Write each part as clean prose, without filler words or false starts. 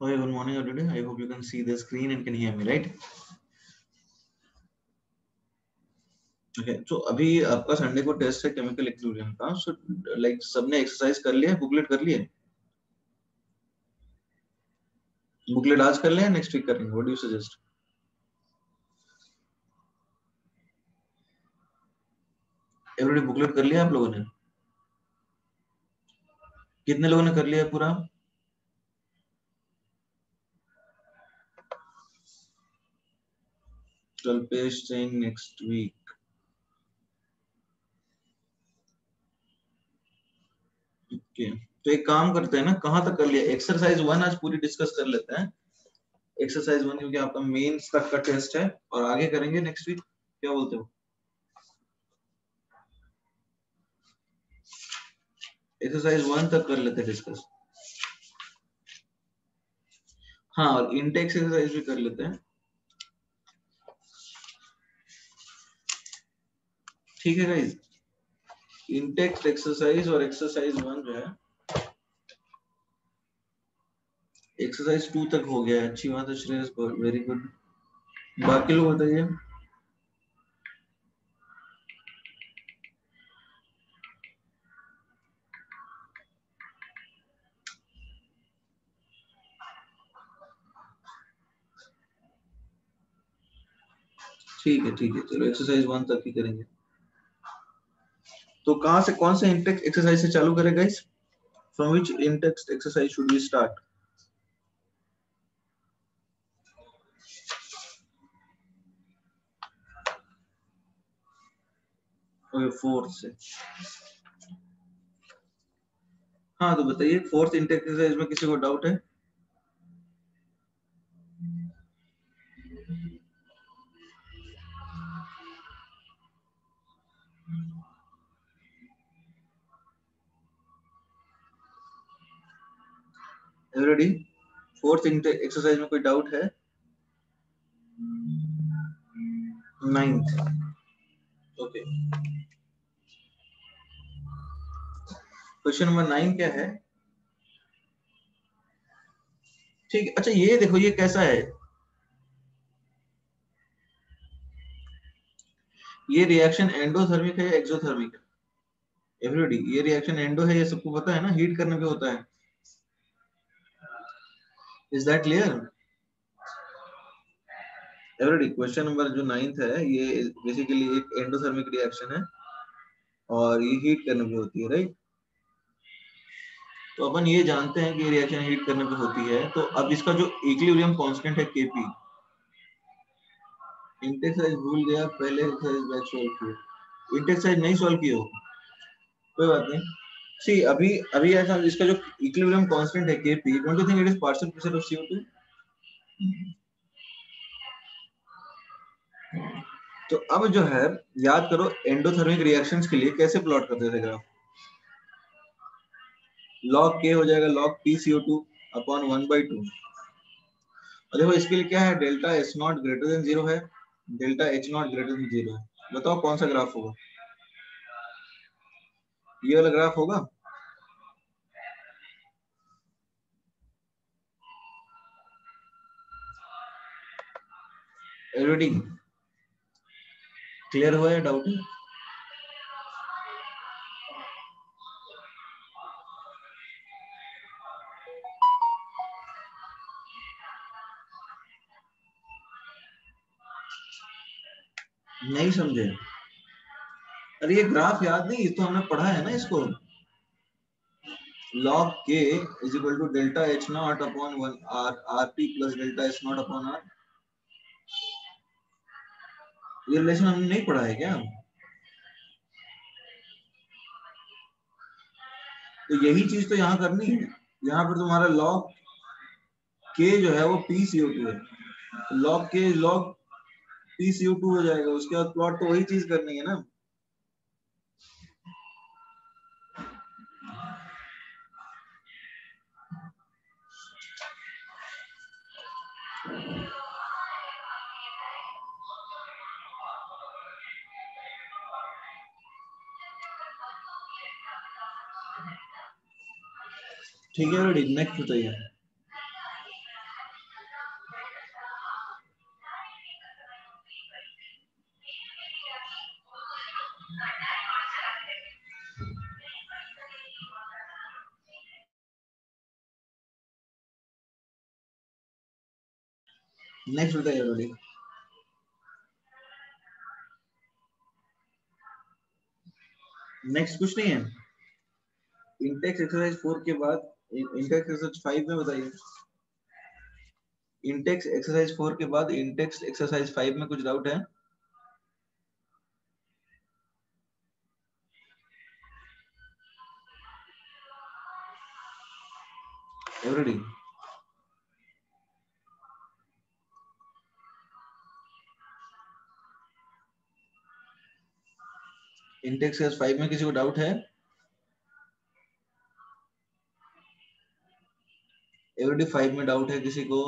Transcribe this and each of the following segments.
Hi, good morning everybody. I hope you can see the screen and can hear me, right? Okay, so अभी आपका Sunday को test है chemical equilibrium का. So like सबने exercise कर लिया है, बुकलेट कर लिया है? बुकलेट आज कर लिया है, नेक्स्ट वीक करेंगे? What do you suggest? Everybody booklet कर लिया आप लोगों ने? कितने लोगों ने कर लिया है पूरा? Kalpesh saying next week. Okay. तो एक काम करते हैं ना, कहाँ तक कर लिया? एक्सरसाइज 1 आज पूरी डिस्कस कर लेते हैं. एक्सरसाइज 1 क्योंकि आपका मेंस तक का टेस्ट है और आगे करेंगे नेक्स्ट वीक. क्या बोलते हो? एक्सरसाइज 1 तक कर लेते हैं डिस्कस. हाँ, और इंटेक्स एक्सरसाइज भी कर लेते हैं. ठीक है गाइस. इंटेक्स एक्सरसाइज और एक्सरसाइज 1 जो है, एक्सरसाइज 2 तक हो गया है. अच्छी बात है श्रेयस, वेरी गुड. बाकी लोग बताइए. ठीक है, चलो एक्सरसाइज 1 तक ही करेंगे. तो कहां से, कौन से इंटेक्स एक्सरसाइज से चालू करें guys? From which intext exercise should we start? Okay, fourth से. हाँ, तो बताइए फोर्थ इंटेक्स एक्सरसाइज में किसी को डाउट है? एवरीबॉडी, फोर्थ इंटेक्स एक्सरसाइज में कोई डाउट है? नाइन्थ. ओके, क्वेश्चन नंबर 9 क्या है? ठीक. अच्छा, ये देखो, ये कैसा है? ये रिएक्शन एंडोथर्मिक है या एक्सोथर्मिक है? एवरीबॉडी, ये रिएक्शन एंडो है, ये सबको पता है ना, हीट करने पे होता है. Is that clear? Everybody, question number जो 9th है, ये बेसिकली एक एंडोथर्मिक रिएक्शन है और ये हीट करने पे होती है, राइट? तो अपन ये जानते हैं कि रिएक्शन हीट करने पे होती है. तो अब इसका जो इक्विलिब्रियम कांस्टेंट है Kp, इंटेक्स भूल गया, पहले एक्सरसाइज बैच सॉल्व किए. इंटेक्स नहीं सॉल्व किए हो, कोई बात नहीं. सी, अभी अभी ऐसा, इसका जो इक्विलिब्रियम कांस्टेंट है Kp, don't you think it is partial pressure of CO2? तो अब जो है, याद करो एंडोथर्मिक रिएक्शंस के लिए कैसे प्लॉट करते थे ग्राफ. log K हो जाएगा log PCO2 अपॉन 1/2. और देखो इसके लिए क्या है, delta S not greater than 0 है, delta H not greater than 0 है. बताओ कौन सा ग्राफ होगा? ये वाला ग्राफ होगा. एवरीबॉडी क्लियर हुआ है? डाउट है? नहीं समझे? अरे ये ग्राफ याद नहीं, तो हमने पढ़ा है ना इसको. log K is equal to delta H not upon 1 RT plus delta S not upon R. ये रिलेशन हमने नहीं पढ़ा है क्या? तो यही चीज तो यहाँ करनी है. यहाँ पर तुम्हारा log K जो है वो PCO2 है. log K log PCO2 हो जाएगा. उसके बाद प्लॉट तो वही चीज करनी है ना. ठीक है रेडी. नेक्स्ट बताइए. नेक्स्ट बताइए ऑलरेडी। नेक्स्ट कुछ नहीं है। इंटेक्स एक्सरसाइज 4 के बाद इंटेक्स एक्सरसाइज 5 में बताइए। इंटेक्स एक्सरसाइज 4 के बाद इंटेक्स एक्सरसाइज 5 में कुछ डाउट है? एवरीडी? इंटेक्स एक्सरसाइज 5 में किसी को डाउट है? एवरीडी 5 में डाउट है किसी को?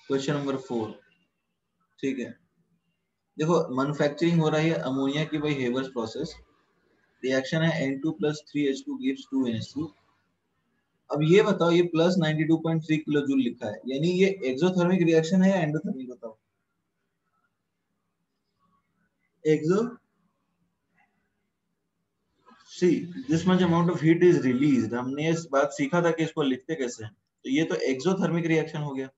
क्वेश्चन नंबर 4, ठीक है। देखो मैन्युफैक्चरिंग हो रही है अमोनिया की बाय हेवर्स प्रोसेस। रिएक्शन है N2 + 3H2 gives 2NH3। अब ये बताओ, ये प्लस 92.3 किलो जूल लिखा है, यानी ये एक्सोथर्मिक रिएक्शन है या एंडोथर्मिक? बताओ। Exo, see this much amount of heat is released. हमने इस बात सीखा था कि इसको लिखते कैसे हैं, तो ये तो एक्सोथर्मिक रिएक्शन हो गया।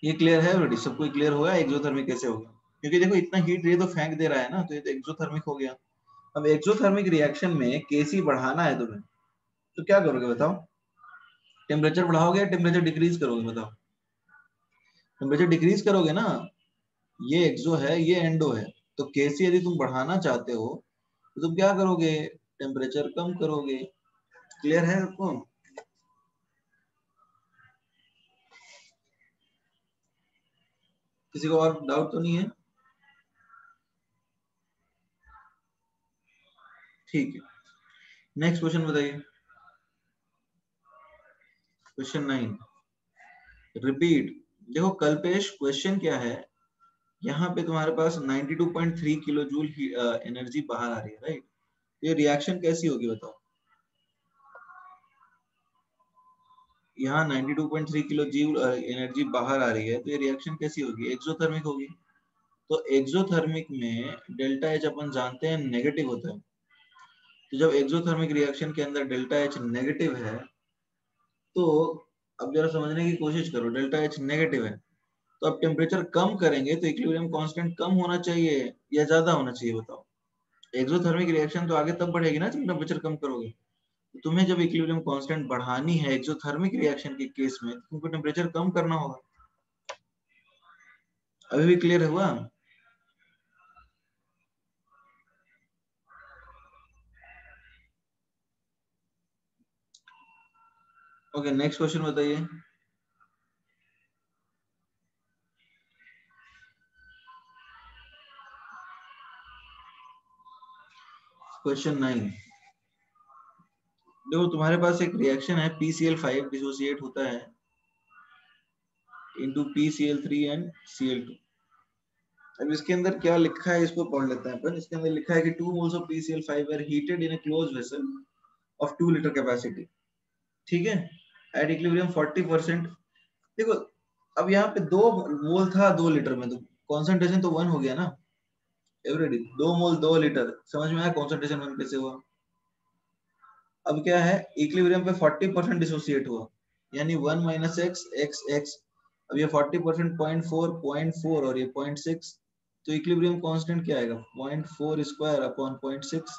ये क्लियर है ऑलरेडी? सबको क्लियर होगा एक्सोथर्मिक कैसे होगा? क्योंकि देखो इतना हीट ये तो फेंक दे रहा है ना, तो ये तो एक्सोथर्मिक हो गया। अब एक्सोथर्मिक रिएक्शन में केसी बढ़ाना है तुम्हें, तो क्या करोगे बताओ? टेम्परेचर बढ़ाओगे या टेम्परेचर डिक्रीज करोगे? बताओ। टेम्परेचर डिक्रीज करोगे ना। ये एक्सो है, ये एंडो है, तो केसी यदि तुम बढ़ाना चाहते हो तो तुम क्या करोगे? टेम्परेचर कम करोगे। क्लियर है आपको? किसी को और डाउट तो नहीं है? ठीक है, नेक्स्ट क्वेश्चन बताइए। Question 9, repeat. देखो कल्पेश क्वेश्चन क्या है, यहाँ पे तुम्हारे पास 92.3 किलो जूल एनर्जी बाहर आ रही है, राइट? ये रिएक्शन कैसी होगी बताओ? यहाँ 92.3 किलो जूल एनर्जी बाहर आ रही है, तो ये रिएक्शन कैसी होगी? एक्सोथर्मिक होगी। तो एक्सोथर्मिक में डेल्टा एच अपन जानते हैं नेगेटिव होता है। तो जब एक्सोथर्मिक रिएक्शन के अंदर डेल्टा एच नेगेटिव है, तो अब जरा समझने की कोशिश करो, डेल्टा एच नेगेटिव है, तो अब टेम्परेचर कम करेंगे तो इक्विलिब्रियम कांस्टेंट कम होना चाहिए या ज्यादा होना चाहिए? बताओ। एक्सोथर्मिक रिएक्शन तो आगे तब बढ़ेगी ना जब टेम्परेचर कम करोगे। तो तुम्हें जब इक्विलिब्रियम कांस्टेंट बढ़ानी है एक्सोथर्मिक रिएक्शन के केस में, तो तुमको टेम्परेचर कम करना होगा। अभी भी क्लियर हुआ? ओके, नेक्स्ट क्वेश्चन बताइए। क्वेश्चन 9, देखो तुम्हारे पास एक रिएक्शन है PCl5 डिसोसिएट होता है इनटू PCl3 एंड Cl2। अब इसके अंदर क्या लिखा है इसको पढ़ लेते हैं अपन। इसके अंदर लिखा है कि 2 moles of PCl5 were heated in a closed vessel of 2 liter capacity। ठीक है, एट इक्विलिब्रियम 40%। देखो अब यहाँ पे 2 मोल था 2 लीटर में, तो कॉन्सेंट्रेशन तो 1 हो गया ना। एवरीडी 2 मोल 2 लीटर, समझ में आया कॉन्सेंट्रेशन 1 कैसे हुआ? अब क्या है, इक्विलिब्रियम पे 40% डिसोसिएट हुआ, यानी 1 माइनस एक्स एक्स एक्स। अब ये 40% 0.4 और ये 0.6, तो इक्विलिब्रियम कांस्टेंट क्या आएगा? 0.4 स्क्वायर अपॉन 0.6,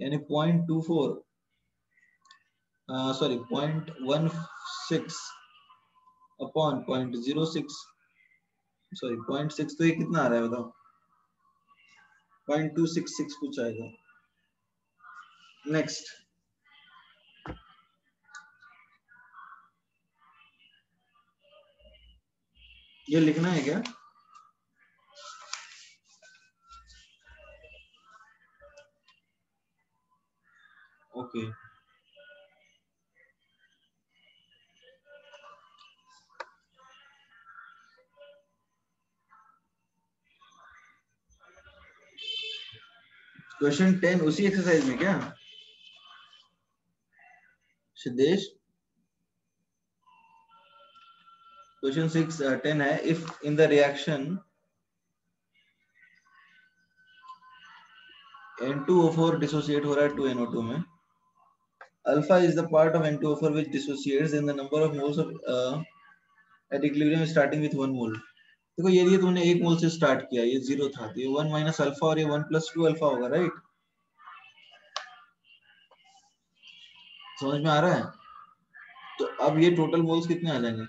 यानी 0.24 सॉरी 0.16 अपॉन 0.06, सॉरी 0.6, तो ये कितना आ रहा है बताओ? 0.266 कुछ आएगा। नेक्स्ट, ये लिखना है क्या? ओके, क्वेश्चन 10 उसी एक्सरसाइज में क्या सिद्धेश? क्वेश्चन 6 10 है, if in the reaction N2O4 dissociate हो रहा है 2NO2 में, Alpha is the part of N2O4 which dissociates in the number of moles of at equilibrium starting with 1 mole. देखो ये तुमने 1 मोल से स्टार्ट किया, ये 0 था, तो ये 1 माइनस अल्फा और ये 1 प्लस 2 अल्फा होगा, राइट? समझ में आ रहा है? तो अब ये टोटल मोल्स कितने आ जाएंगे?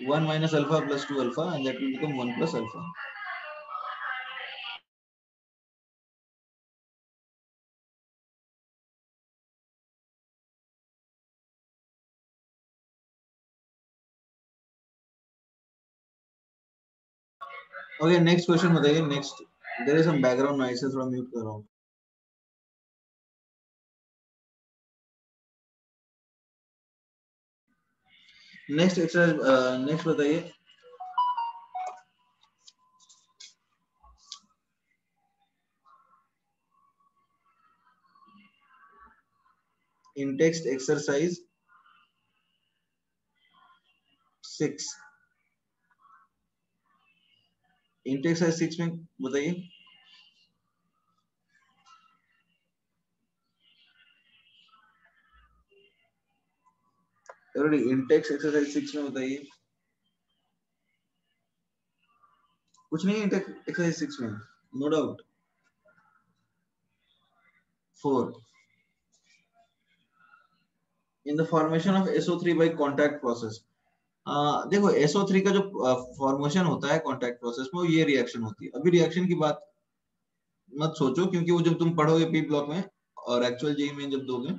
1 minus alpha plus 2 alpha and that will become 1 plus alpha. Okay, next question बताइए. Next, there is some background noise, थोड़ा म्यूट कर रहा हूं. नेक्स्ट एक्सरसाइज, नेक्स्ट बताइए. In text exercise 6, in text exercise 6 में बताइए. ऑलरेडी इन टेक्स्ट एक्सरसाइज 6 में बताइए. कुछ नहीं है एक्सरसाइज 6 में, no doubt. 4, in the formation of SO3 by contact process. देखो SO3 का जो फॉर्मेशन होता है कांटेक्ट प्रोसेस में, वो ये रिएक्शन होती है. अभी रिएक्शन की बात मत सोचो, क्योंकि वो जब तुम पढ़ोगे पी ब्लॉक में और एक्चुअल जेई में जब दोगे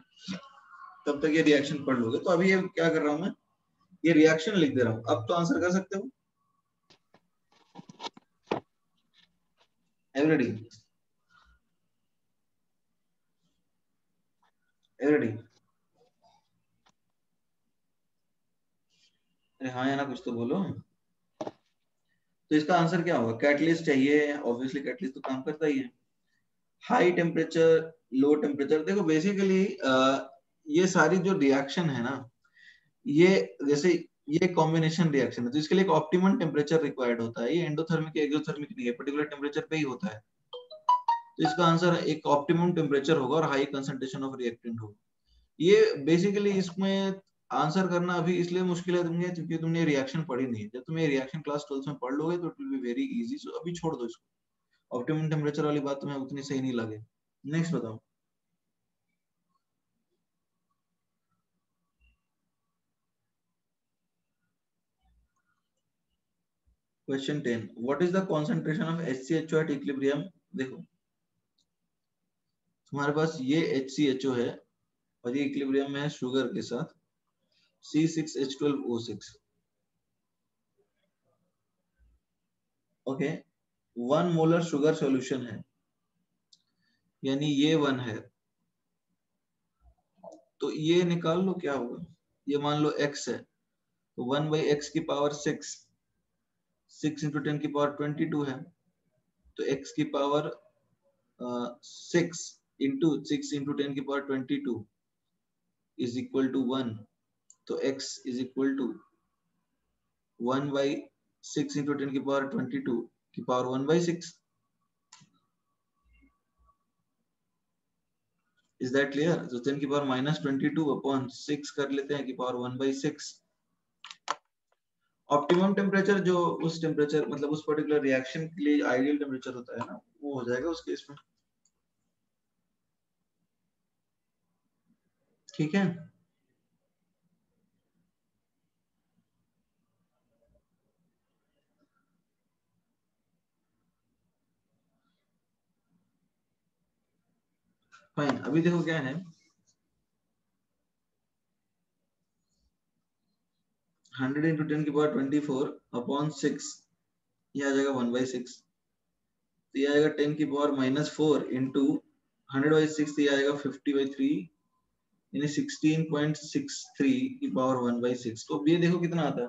तब तक ये रिएक्शन पढ़ लोगे. तो अभी ये क्या कर रहा हूं मैं, ये रिएक्शन लिख दे रहा हूं. अब तो आंसर कर सकते हो एवरीडी. एवरीडी, अरे हाँ या ना, कुछ तो बोलो. तो इसका आंसर क्या होगा? कैटलिस्ट चाहिए, ऑब्वियसली कैटलिस्ट तो काम करता ही है. High temperature, low temperature. देखो बेसिकली ये सारी जो रिएक्शन है ना, ये जैसे ये कॉम्बिनेशन रिएक्शन है, तो इसके लिए एक ऑप्टिमम टेम्परेचर रिक्वायर्ड होता है. ये एंडोथर्मिक एक्सोथर्मिक नहीं है, पर्टिकुलर टेम्परेचर पे ही होता है. तो इसका आंसर एक ऑप्टिमम टेम्परेचर होगा और हाई कंसंट्रेशन ऑफ रिएक्टेंट होगा. ये बेसिकली इसमें आंसर करना अभी इसलिए मुश्किल है तुमने, क्योंकि तुमने रिएक्शन पढ़ी नहीं है. जब तुम ये रिएक्शन क्लास 12 में पढ़ लोगे तो it will be very easy. So अभी छोड़ दो इसको. ऑप्टिमम टेम्परेचर वाली बात तुम्हें उतनी सही नहीं लगे. नेक्स्ट बताओ. Question 10, what is the concentration of HCHO at equilibrium. देखो तुम्हारे पास ये HCHO है और ये इक्विलिब्रियम में है शुगर के साथ C6H12O6. Okay, 1 molar sugar solution है, यानी ये 1 है. तो ये निकाल लो क्या होगा. ये मान लो x है, तो 1 बाई एक्स की पावर 6, 6 इंटू 10 की पावर 22 है. तो x की पावर 6 इंटू 6 इंटू 10 की पावर 22 इज इक्वल टू 1. तो x is equal to 1 by 6 into 10 की पावर 22 की power 1 by 6. Is that clear? तो 10 की पावर माइनस 22 अपॉन 6 कर लेते हैं की पावर 1 बाई 6. ऑप्टिमम टेम्परेचर जो उस टेम्परेचर मतलब उस पर्टिकुलर रिएक्शन के लिए आइडियल टेम्परेचर होता है ना, वो हो जाएगा उस केस में. ठीक है. फाइन. अभी देखो क्या है, 100 इंटू 10 की पावर 24 अपॉन 6, ये आ जाएगा 1 बाई 6. तो ये आएगा 10 की पावर माइनस 4 इंटू 100 बाई 6, ये आएगा 50 बाई 3, यानी 16.63 की पावर 1 बाई 6. तो अब ये देखो कितना आता है.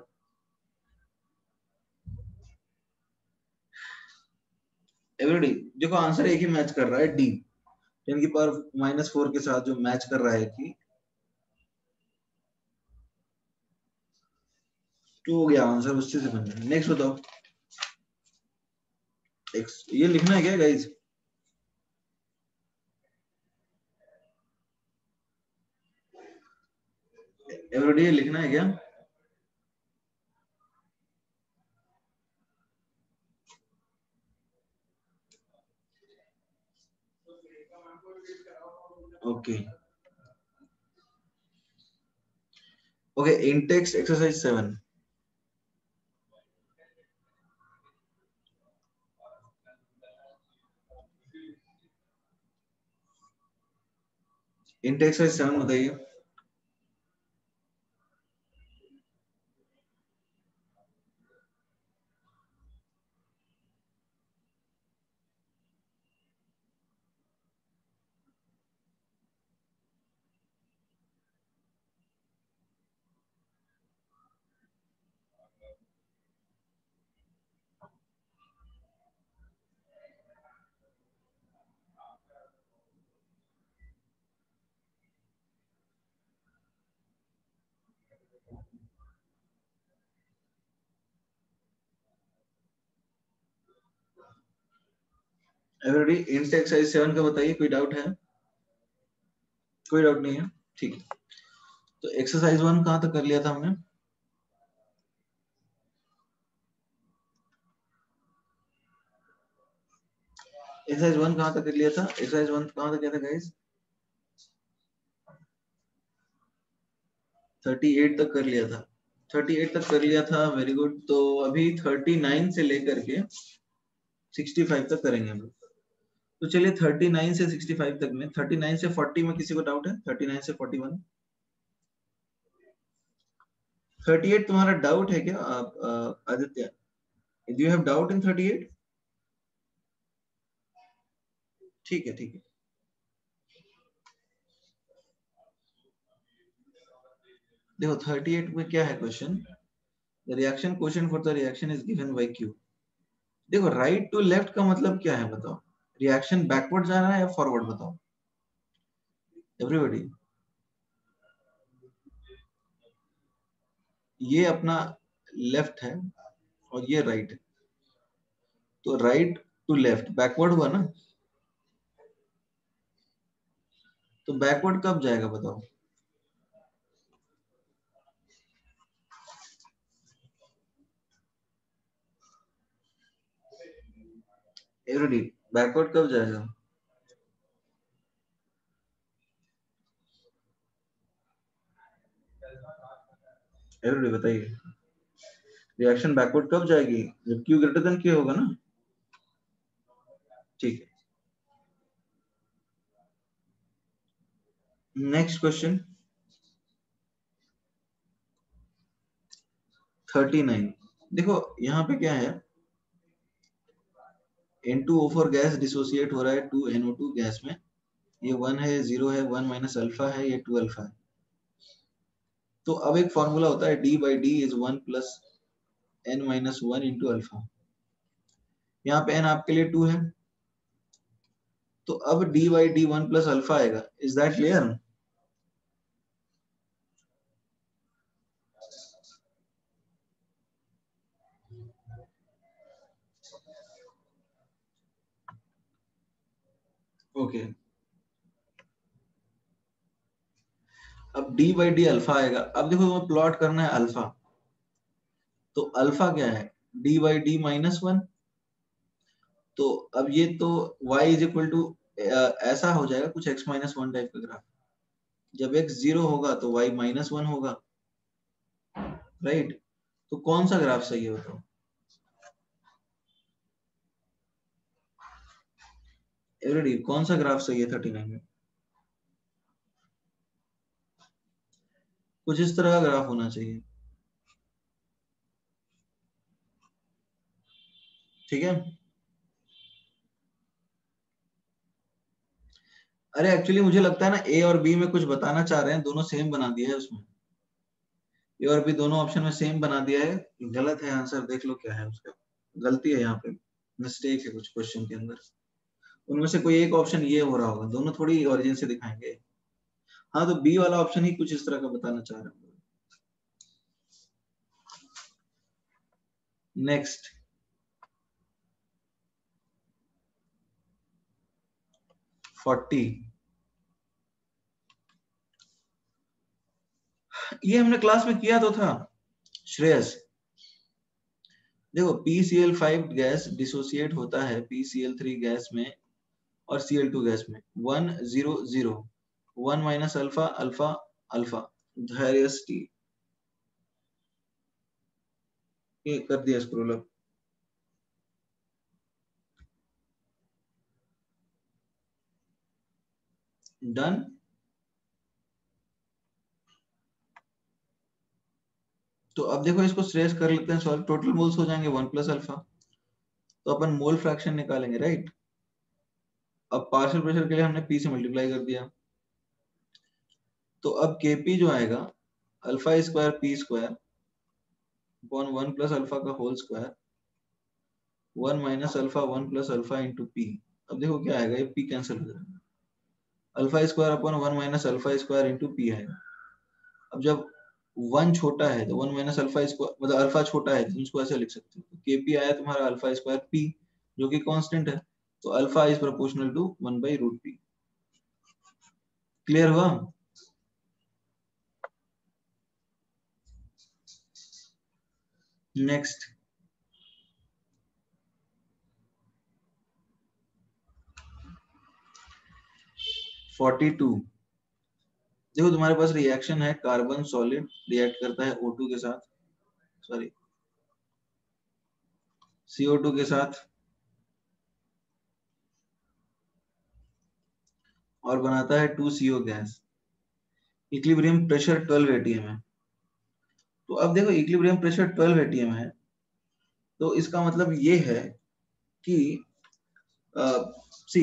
एवरीडी देखो आंसर एक ही मैच कर रहा है, डी. 10 की पावर माइनस 4 के साथ जो मैच कर रहा है कि तो हो गया आंसर, उससे से बन गया. नेक्स्ट बताओ. ये लिखना है क्या गाइज? एवरीडे लिखना है क्या? ओके ओके, इन टेक्स्ट एक्सरसाइज 7. इन टेक्स्ट एक्सरसाइज 7 बताइए. एवरीबॉडी इन एक्सरसाइज 7 का बताइए. कोई डाउट है? कोई डाउट नहीं है, ठीक है. तो एक्सरसाइज 1 कहां तक कर लिया था हमने? एक्सरसाइज 1 कहां तक कर लिया था? एक्सरसाइज 1 कहां तक किया था गाइस? 38 तक कर लिया था. 38 तक कर लिया था, वेरी गुड. तो अभी 39 से लेकर के 65 तक करेंगे हम लोग. तो चलिए 39 से 65 तक में, 39 से 40 में किसी को डाउट है? 39 से 41. 38 तुम्हारा डाउट है क्या Aditya? Do you have doubt in 38? ठीक है, ठीक है. देखो 38 में क्या है question? The reaction question for the reaction is given by Q. देखो राइट टू लेफ्ट का मतलब क्या है बताओ? रिएक्शन बैकवर्ड जा रहा है या फॉरवर्ड? बताओ एवरीबॉडी. ये अपना लेफ्ट है और ये राइट है. तो राइट टू लेफ्ट बैकवर्ड हुआ ना? तो बैकवर्ड कब जाएगा बताओ? एवरीबॉडी बैकवर्ड कब जाएगा? एवरीबॉडी बताइए. रिएक्शन बैकवर्ड कब जाएगी? जब क्यू ग्रेटर देन के होगा ना. ठीक है. Next question 39. देखो यहाँ पे क्या है, N2O4 गैस डिसोसिएट हो रहा है 2NO2 गैस में. ये 1 है, 0 है, 1 माइनस अल्फा है, ये 2 अल्फा है. तो अब एक फॉर्मूला होता है D by D is 1 plus N minus 1 into alpha. यहाँ पे N आपके लिए 2 है. तो अब D by d 1 plus alpha आएगा. Is that clear? ओके. अब D बाई डी अल्फा आएगा. अब देखो तुम्हें प्लॉट करना है अल्फा. तो अल्फा क्या है? D by D minus 1. तो अब ये तो y इज इक्वल टू ऐसा हो जाएगा कुछ x माइनस 1 टाइप का ग्राफ. जब x 0 होगा तो y माइनस 1 होगा, राइट? तो कौन सा ग्राफ सही है बताओ? एवरीडी कौन सा ग्राफ सही है 39 में? कुछ इस तरह का ग्राफ होना चाहिए. ठीक है. अरे एक्चुअली मुझे लगता है ना ए और बी में कुछ बताना चाह रहे हैं, दोनों सेम बना दिया है उसमें. ए और बी दोनों ऑप्शन में सेम बना दिया है. गलत है आंसर, देख लो क्या है उसका. गलती है यहाँ पे, मिस्टेक है कुछ क्वेश्चन के अंदर. उनमें से कोई एक ऑप्शन ये हो रहा होगा, दोनों थोड़ी ओरिजिन से दिखाएंगे. हाँ तो बी वाला ऑप्शन ही कुछ इस तरह का बताना चाह रहे हैं. नेक्स्ट 40. ये हमने क्लास में किया तो था श्रेयस। देखो PCl5 गैस डिसोसिएट होता है PCl3 गैस में और Cl2 गैस में 1 0 0 1 माइनस अल्फा अल्फा अल्फा धैर्य टी। ये कर दिया स्क्रॉल अप। डन। तो अब देखो इसको श्रेयस कर लेते हैं सॉल्व। टोटल मोल्स हो जाएंगे 1 प्लस अल्फा। तो अपन मोल फ्रैक्शन निकालेंगे राइट। अब पार्शियल प्रेशर के लिए हमने P से मल्टीप्लाई कर दिया। तो अब Kp जो आएगा alpha square p square upon 1 plus alpha का whole square 1 minus alpha 1 plus alpha into p. अब देखो क्या आएगा, ये P कैंसिल हो जाएगा। Alpha square upon 1 minus alpha square into p आएगा। अब जब 1 छोटा है तो 1 माइनस अल्फा स्क्वायर मतलब अल्फा छोटा है तो उसको ऐसे लिख सकते हो। Kp आया तुम्हारा अल्फा स्क्वायर P जो कि कांस्टेंट है, तो alpha is proportional to 1 by root P. Clear हुआ? नेक्स्ट 42। देखो तुम्हारे पास रिएक्शन है, कार्बन सॉलिड रिएक्ट करता है O2 के साथ, सॉरी CO2 के साथ और बनाता है 2CO gas. Equilibrium pressure 12 atm है। तो अब देखो इक्विलिब्रियम प्रेशर 12 atm है, तो इसका मतलब ये है कि सी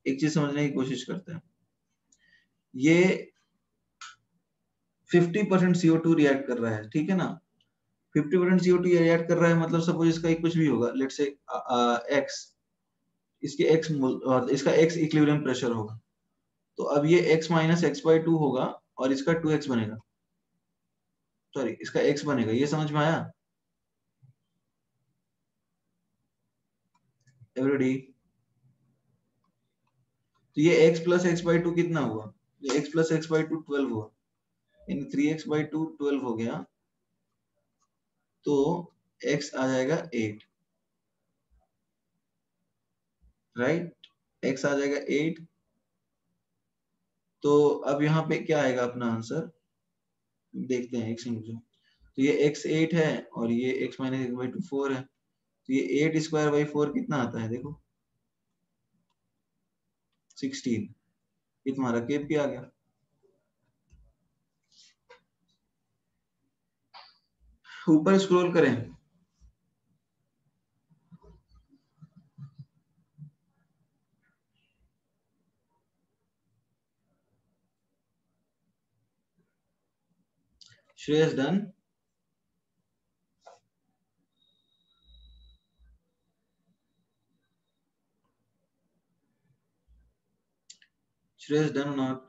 एक चीज समझने की कोशिश करते हैं। ये 50% CO2 रिएक्ट कर रहा है, ठीक है ना। 50% CO2 रिएक्ट कर रहा है मतलब सपोज इसका एक कुछ भी होगा, लेट्स से x, इसके x इसका x इक्विलिब्रियम प्रेशर होगा। तो अब ये x माइनस एक्स बाई 2 होगा और इसका 2x बनेगा, सॉरी इसका x बनेगा। ये समझ में आया एवरीडी? तो ये x प्लस एक्स बाई 2 कितना हुआ? ये x प्लस एक्स बाई 2 12 हुआ, यानी 3x बाई 2 12 हो गया, तो x आ जाएगा 8, राइट। x आ जाएगा 8। तो अब यहाँ पे क्या आएगा अपना आंसर, देखते हैं x इंटू। तो ये x 8 है और ये x माइनस एक्स बाई 2 4 है, तो ये 8 स्क्वायर बाई 4 कितना आता है देखो 16। ये तुम्हारा केपी आ गया। ऊपर स्क्रॉल करें, Shreyas done. Shreyas done not?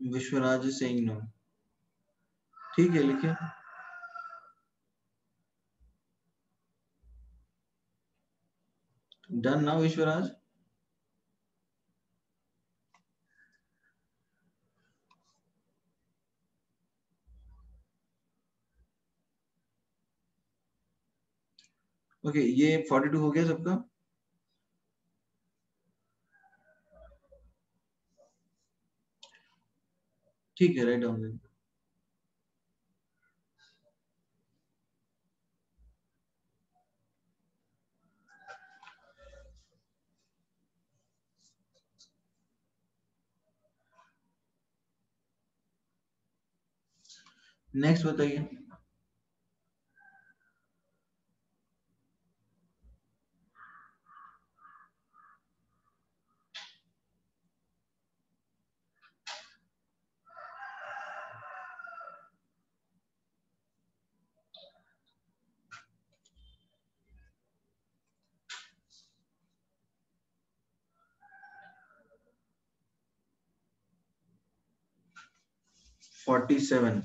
Vishwaraj Singh no, ठीक है लिखिए। डन ना विश्वराज? ओके ये 42 हो गया सबका। ठीक है राइट डाउन। नेक्स्ट बताइए। Forty seven.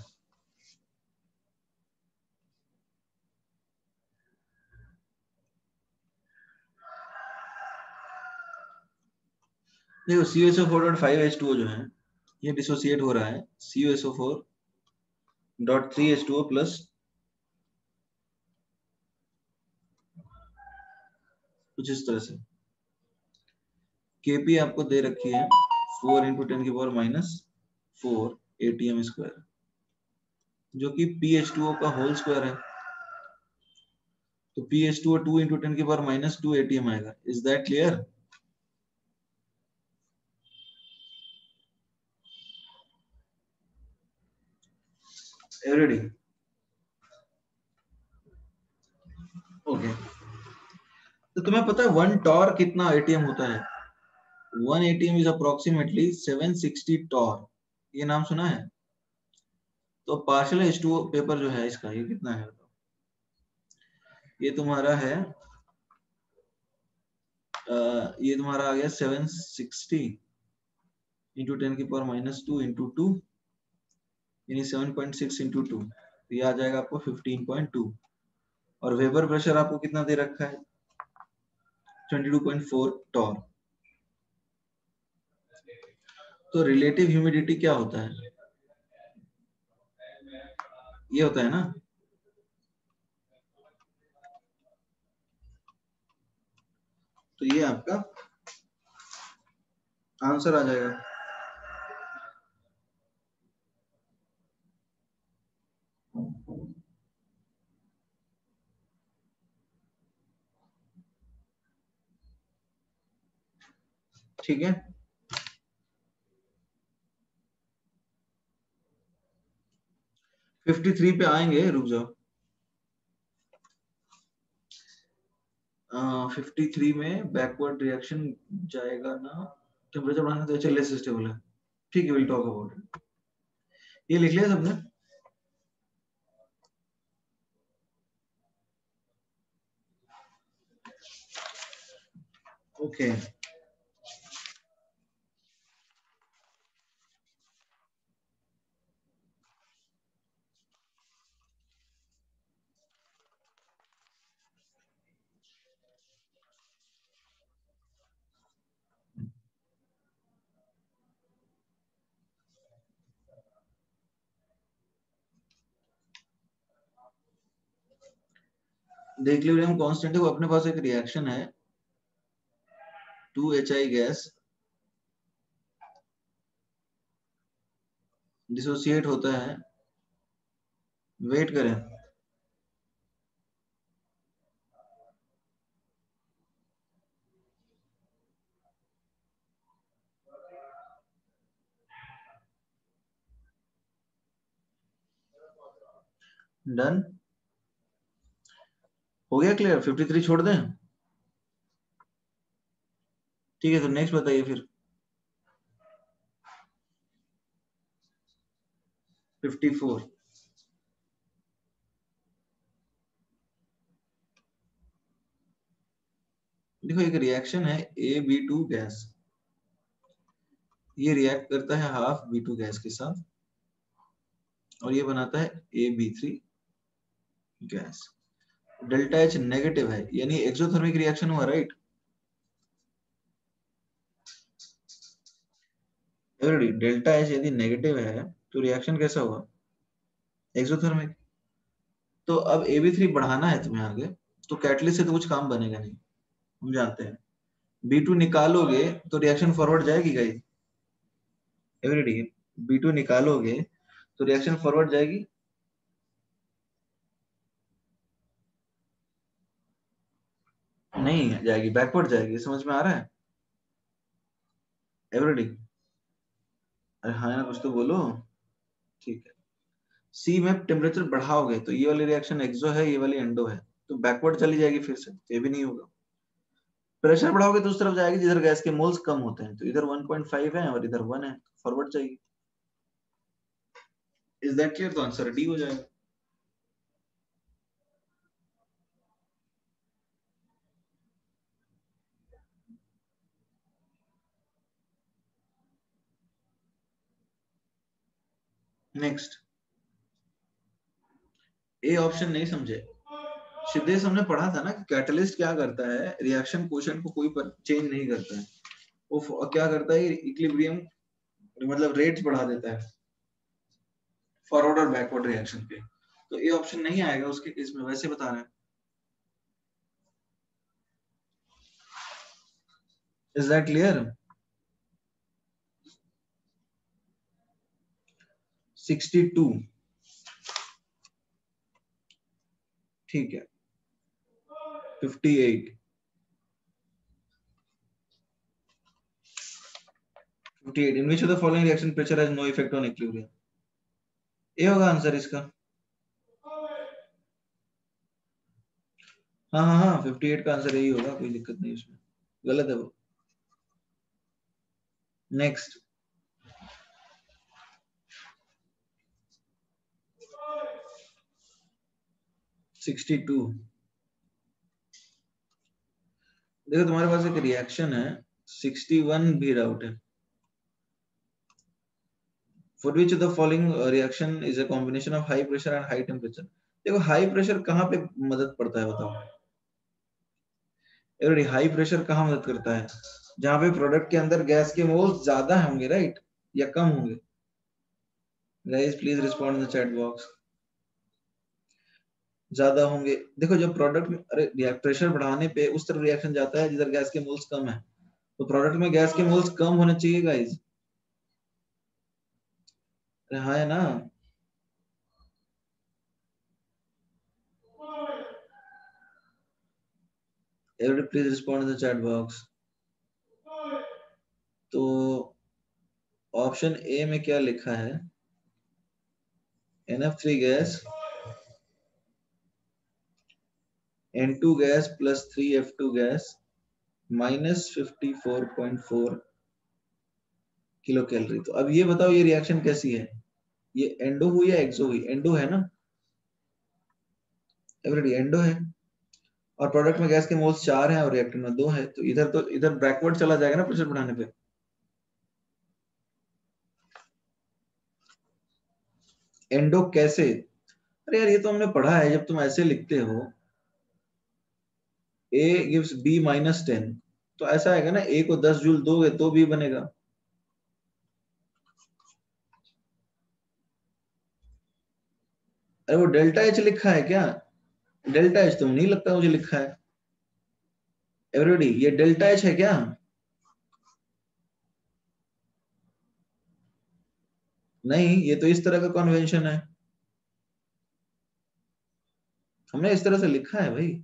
देखो CuSO4.5H2O जो है ये डिसोसिएट हो रहा है CuSO4.3H2O प्लस कुछ इस तरह से। Kp आपको दे रखी है 4 × 10⁻⁻⁴ ATM स्क्वायर, जो कि PH2O का होल स्क्वायर है। तो PH2O 2 × 10⁻⁻2 ATM आएगा। Is that clear? Everybody okay. तो तुम्हें पता है 1 टॉर कितना ATM होता है? 1 ATM इज अप्रोक्सीमेटली 760 टॉर। ये नाम सुना है? तो पार्शियल H2O पेपर जो है इसका ये कितना है? ये तुम्हारा है ये तुम्हारा आ गया 760 × 10⁻⁻2 × 2 यानी 7.6 × 2, तो ये आ जाएगा आपको 15.2। और वेबर प्रेशर आपको कितना दे रखा है? 22.4 टॉर। तो रिलेटिव ह्यूमिडिटी क्या होता है? ये होता है ना, तो ये आपका आंसर आ जाएगा। ठीक है, फिफ्टी थ्री पे आएंगे, रुक जाओ। 53 में बैकवर्ड रिएक्शन जाएगा ना, टेम्परेचर बढ़ाने तो HLS स्टेबल है। ठीक है, विल टॉक अबाउट इट। ये लिख लिया सबने? ओके देख इक्विलिब्रियम कांस्टेंट है वो, अपने पास एक रिएक्शन है 2HI गैस डिसोसिएट होता है, वेट करें, डन हो गया क्लियर? 53 छोड़ दें? ठीक है, तो नेक्स्ट बताइए फिर। 54 देखो एक रिएक्शन है AB2 गैस, ये रिएक्ट करता है हाफ B2 गैस के साथ और ये बनाता है AB3 gas. Delta H negative है यानी एक्सोथर्मिक रिएक्शन हुआ, राइट? डेल्टा H यदि नेगेटिव है तो रिएक्शन कैसा हुआ? एक्सोथर्मिक। तो अब AB3 बढ़ाना है तुम्हें आगे, तो कैटलिस्ट से तो कुछ काम बनेगा नहीं, हम जानते हैं। B2 निकालोगे तो रिएक्शन फॉरवर्ड जाएगी गाइस? एवरीडी B2 निकालोगे तो रिएक्शन फॉरवर्ड जाएगी? नहीं जाएगी, बैकवर्ड जाएगी। समझ में आ रहा है एवरीडी? अरे हाँ ना, कुछ तो बोलो। ठीक है, सी में टेम्परेचर बढ़ाओगे तो ये वाली रिएक्शन एक्सो है, ये वाली एंडो है, तो बैकवर्ड चली जाएगी फिर से, ये भी नहीं होगा। प्रेशर बढ़ाओगे तो उस तरफ जाएगी जिधर गैस के मोल्स कम होते हैं, तो इधर 1.5 है और इधर 1 है, फॉरवर्ड जाएगी। Is that clear? तो आंसर डी हो जाएगा। नेक्स्ट, ए ऑप्शन नहीं समझे? सिद्धेश हमने पढ़ा था ना कि कैटलिस्ट क्या करता है, रिएक्शन कोएफिशिएंट को कोई चेंज नहीं करता है, वो क्या करता है, इक्विलिब्रियम मतलब रेट्स बढ़ा देता है फॉरवर्ड और बैकवर्ड रिएक्शन पे। तो ये ऑप्शन नहीं आएगा उसके केस में, वैसे बता रहे हैं। Is that clear? 62 ठीक है। 58 in which of the following reaction pressure has no effect on equilibrium? ये होगा आंसर इसका। हाँ हाँ हाँ 58 का आंसर यही होगा, कोई दिक्कत नहीं उसमें, गलत है वो। नेक्स्ट 62 देखो तुम्हारे पास एक रिएक्शन है, 61 भी डाउट है। For which of the following reaction is a combination of high pressure and high temperature? देखो हाई प्रेशर कहाँ पे मदद पड़ता है बताओ? एवरी हाई प्रेशर कहाँ मदद करता है? जहां पे प्रोडक्ट के अंदर गैस के मोल्स ज्यादा होंगे, राइट, या कम होंगे? Guys please respond in the chat box. ज्यादा होंगे। देखो जब प्रोडक्ट में, अरे प्रेशर बढ़ाने पे उस तरफ रिएक्शन जाता है जिधर गैस के मोल्स कम है, तो प्रोडक्ट में गैस के मोल्स कम होने चाहिए गाइस। अरे हाँ है ना? Everybody please respond in the chat box. तो ऑप्शन ए में क्या लिखा है? NF3 gas N2 gas plus 3F2 gas minus 54.4 kilo calorie. तो अब ये बताओ ये रिएक्शन कैसी है? ये एंडो हुई या एक्सो हुई? एंडो है ना? एवरीडी एंडो है, और प्रोडक्ट में गैस के मोल्स 4 हैं और रिएक्टेंट में 2 है, तो इधर बैकवर्ड चला जाएगा ना प्रेशर बढ़ाने पे। एंडो कैसे? अरे यार ये तो हमने पढ़ा है, जब तुम ऐसे लिखते हो A gives B minus 10, तो ऐसा आएगा ना, A को 10 जूल दोगे तो B बनेगा। अरे वो डेल्टा H लिखा है क्या? डेल्टा H तो नहीं लगता मुझे लिखा है। एवरीबॉडी ये डेल्टा H है क्या? नहीं, ये तो इस तरह का कन्वेंशन है, हमने इस तरह से लिखा है भाई।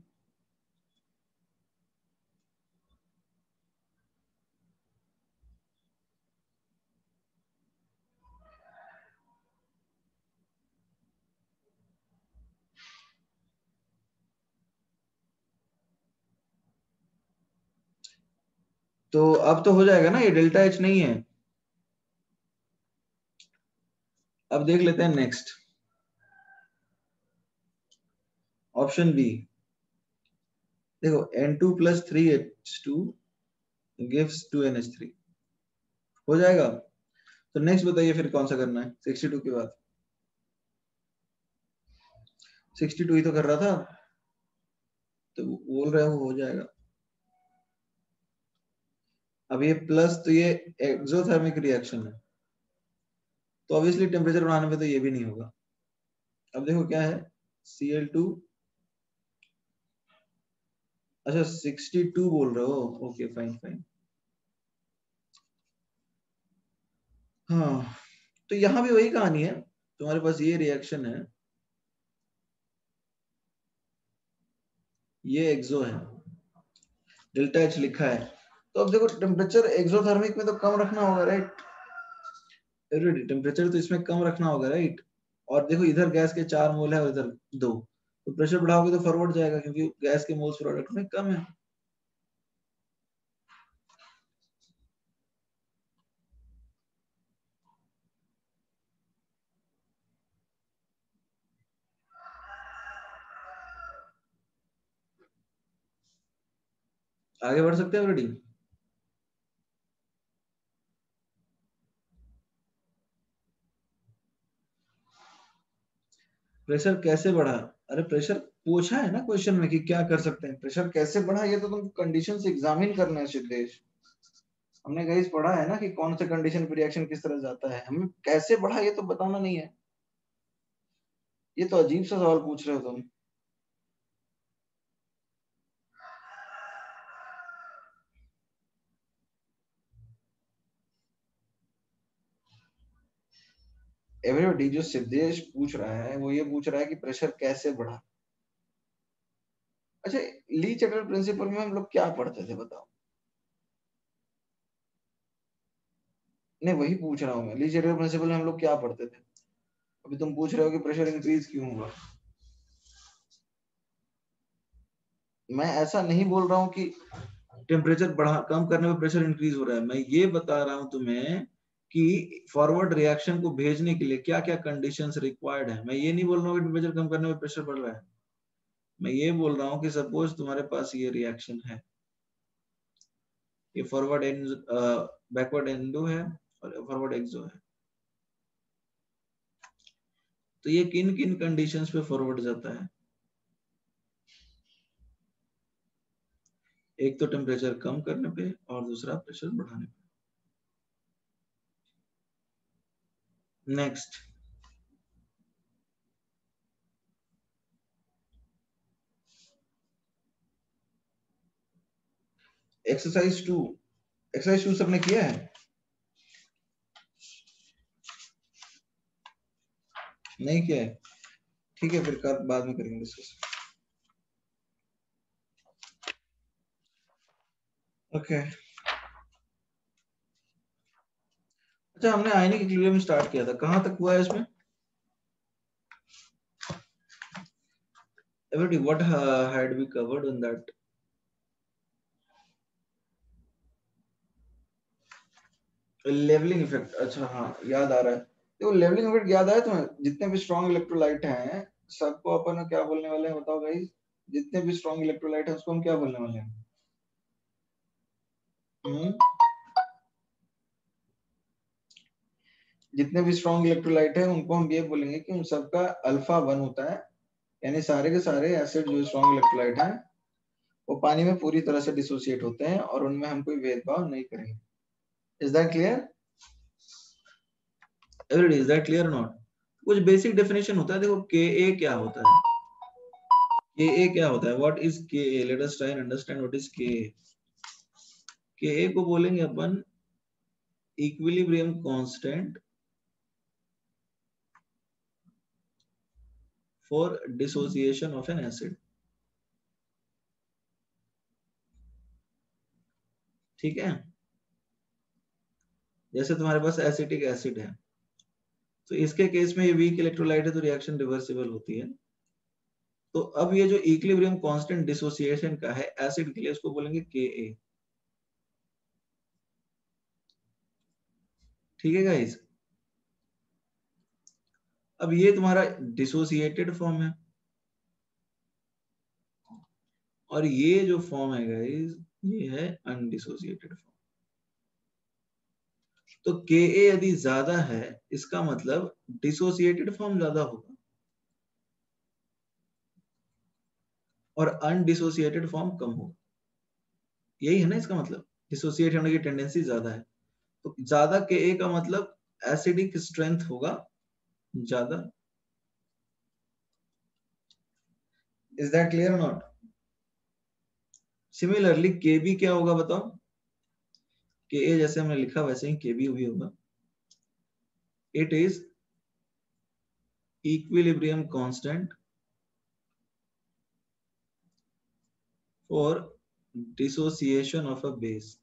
तो अब तो हो जाएगा ना, ये डेल्टा H नहीं है। अब देख लेते हैं नेक्स्ट, ऑप्शन बी। देखो N2 plus 3H2 gives 2NH3 हो जाएगा। तो नेक्स्ट बताइए फिर कौन सा करना है 62 के बाद? 62 ही तो कर रहा था, तो बोल रहे हो जाएगा। अब ये प्लस, तो ये एक्सोथर्मिक रिएक्शन है, तो ऑब्वियसली टेम्परेचर बढ़ाने पे तो ये भी नहीं होगा। अब देखो क्या है, Cl2, अच्छा 62 बोल रहे हो, ओके फाइन फाइन। हाँ तो यहाँ भी वही कहानी है, तुम्हारे पास ये रिएक्शन है, ये एक्सो है, डेल्टा H लिखा है। तो अब देखो टेम्परेचर एक्सोथर्मिक में तो कम रखना होगा, राइट? टेम्परेचर तो इसमें कम रखना होगा, राइट? और देखो इधर गैस के 4 मोल है और इधर 2, तो प्रेशर बढ़ाओगे तो फॉरवर्ड जाएगा क्योंकि गैस के मोल्स प्रोडक्ट में कम है। आगे बढ़ सकते हैं ऑलरेडी। प्रेशर कैसे बढ़ा? अरे प्रेशर पूछा है ना क्वेश्चन में कि क्या कर सकते हैं, प्रेशर कैसे बढ़ा, ये तो तुमको कंडीशंस एग्जामिन करना है सिद्धेश। हमने गाइस पढ़ा है ना कि कौन से कंडीशन पे रिएक्शन किस तरह जाता है, हमें कैसे बढ़ा ये तो बताना नहीं है। ये तो अजीब सा सवाल पूछ रहे हो तुम। एवरीबॉडी जो सिद्धेश पूछ रहा है वो ये पूछ रहा है कि प्रेशर कैसे बढ़ा। अच्छा, ली चैटल प्रिंसिपल में हम लोग क्या पढ़ते थे बताओ? नहीं वही पूछ रहा हूँ मैं, ली चैटल प्रिंसिपल में हम लोग क्या पढ़ते थे? अभी तुम पूछ रहे हो कि प्रेशर इंक्रीज क्यों हुआ। मैं ऐसा नहीं बोल रहा हूँ कि टेम्परेचर बढ़ा कम करने पे प्रेशर इंक्रीज हो रहा है, मैं ये बता रहा हूँ तुम्हें कि फॉरवर्ड रिएक्शन को भेजने के लिए क्या क्या कंडीशंस रिक्वायर्ड है। मैं ये नहीं बोल रहा हूँ कि टेम्परेचर कम करने पे प्रेशर बढ़ रहा है, मैं ये बोल रहा हूँ कि सपोज तुम्हारे पास ये रिएक्शन है, ये फॉरवर्ड बैकवर्ड एंडो है और फॉरवर्ड एक्सो है, तो ये किन किन कंडीशंस पे फॉरवर्ड जाता है? एक तो टेम्परेचर कम करने पे और दूसरा प्रेशर बढ़ाने पे। Next, exercise 2। एक्सरसाइज 2 सबने किया है? नहीं किया है? ठीक है, फिर कर बाद में करेंगे डिस्कस। ओके। अच्छा, हमने आयनिक इक्विलिब्रियम स्टार्ट किया था, कहां तक हुआ है इसमें? Everybody, what had we covered on that? Levelling effect, अच्छा हाँ याद आ रहा है। देखो लेवलिंग इफेक्ट याद आया तुम्हें? जितने भी स्ट्रॉन्ग इलेक्ट्रोलाइट हैं सबको अपन क्या बोलने वाले हैं बताओ गाइस? जितने भी स्ट्रॉन्ग इलेक्ट्रोलाइट है उसको हम क्या बोलने वाले हैं? हम्म? जितने भी स्ट्रॉन्ग इलेक्ट्रोलाइट है उनको हम ये बोलेंगे कि उन सबका अल्फा 1 होता है, यानी सारे के सारे एसिड जो स्ट्रॉन्ग इलेक्ट्रोलाइट हैं वो पानी में पूरी तरह से डिसोसिएट होते हैं और उनमें हम कोई भेदभाव नहीं करेंगे। Is that clear? Everybody, is that clear not? कुछ बेसिक डेफिनेशन होता है, देखो के ए क्या होता है, के ए क्या होता है, what is K a? Let us try and understand what is K a. K a को बोलेंगे अपन equilibrium constant for dissociation of an acid. ठीक है, जैसे तुम्हारे पास एसिटिक एसिड है तो इसके केस में ये वीक इलेक्ट्रोलाइट है तो रिएक्शन रिवर्सिबल होती है। तो अब ये जो इक्विलिब्रियम कांस्टेंट डिसोसिएशन का है एसिड के लिए उसको बोलेंगे के ए। ठीक है गाइस? अब ये तुम्हारा डिसोसिएटेड फॉर्म है और ये जो फॉर्म है गाइस ये है अनडिसोसिएटेड फॉर्म। तो के ए यदि ज्यादा है इसका मतलब डिसोसिएटेड फॉर्म ज्यादा होगा और अनडिसोसिएटेड फॉर्म कम होगा। यही है ना इसका मतलब, डिसोसिएट होने की टेंडेंसी ज्यादा है तो ज्यादा के ए का मतलब एसिडिक स्ट्रेंथ होगा ज्यादा। Is that clear not? Similarly के बी क्या होगा बताओ? के ए जैसे हमने लिखा वैसे ही के बी भी होगा। It is equilibrium constant for dissociation of a base.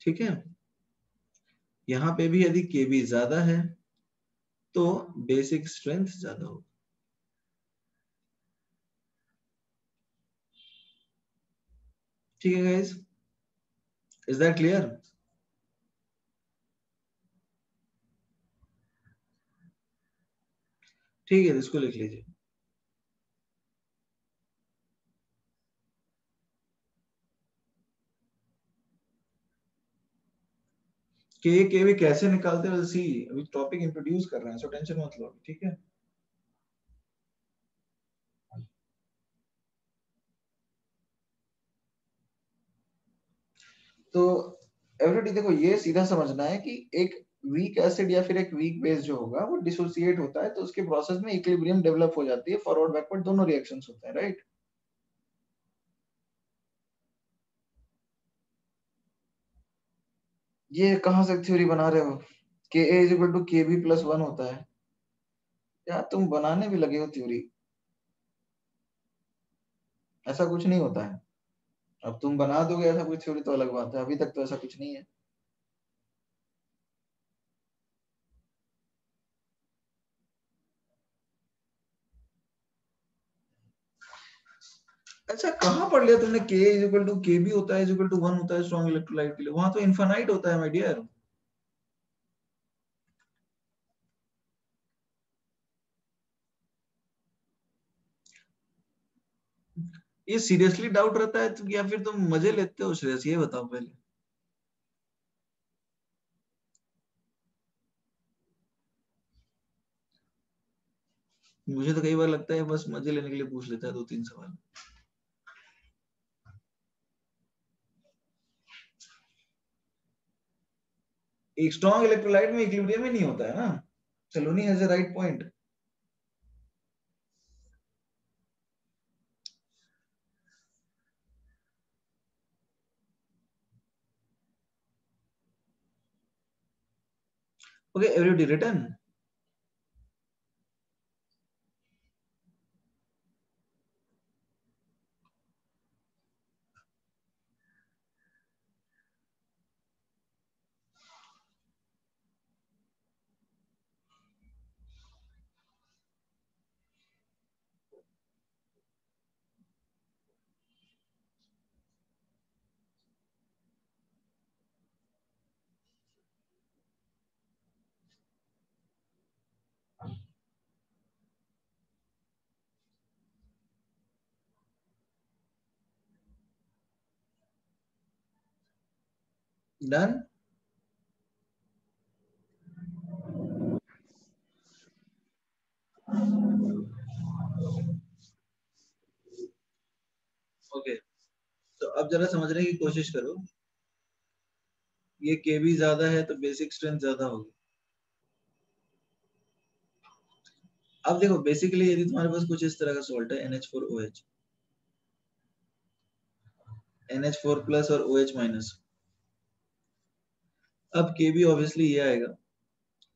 ठीक है, यहां पे भी यदि के बी ज्यादा है तो बेसिक स्ट्रेंथ ज्यादा होगा। ठीक है गाइस, इज दैट क्लियर? ठीक है, इसको लिख लीजिए। के भी कैसे निकालते हैं सी, अभी टॉपिक इंट्रोड्यूस कर रहे हैं सो टेंशन मत लो, ठीक है? तो एवरीबॉडी देखो ये सीधा समझना है कि एक वीक एसिड या फिर एक वीक बेस जो होगा वो डिसोसिएट होता है तो उसके प्रोसेस में इक्विलिब्रियम डेवलप हो जाती है, फॉरवर्ड बैकवर्ड दोनों रिएक्शंस होते हैं, राइट। ये कहां से थ्योरी बना रहे हो? के ए इज इक्वल टू के बी प्लस वन होता है यार, तुम बनाने भी लगे हो थ्योरी। ऐसा कुछ नहीं होता है। अब तुम बना दोगे ऐसा कुछ थ्योरी तो अलग बात है, अभी तक तो ऐसा कुछ नहीं है। अच्छा कहाँ पढ़ लिया तुमने के इज इक्वल टू के बी होता है इज इक्वल टू वन होता है स्ट्रॉन्ग इलेक्ट्रोलाइट के लिए? वहां तो इनफाइनाइट होता है माय डियर। ये सीरियसली डाउट रहता है तो या फिर तुम मजे लेते हो श्रेयस, ये बताओ पहले। मुझे तो कई बार लगता है बस मजे लेने के लिए पूछ लेता है दो तीन सवाल। एक स्ट्रॉन्ग इलेक्ट्रोलाइट में इक्विलिब्रियम ही नहीं होता है ना। Saloni has a right point. Okay everybody written. Done. Okay तो अब जरा समझने की कोशिश करो। ये के भी ज्यादा है तो बेसिक स्ट्रेंथ ज्यादा होगी। अब देखो बेसिकली यदि तुम्हारे पास कुछ इस तरह का सॉल्ट है NH4OH, NH4 प्लस और OH माइनस, अब Kb ऑब्वियसली ये आएगा।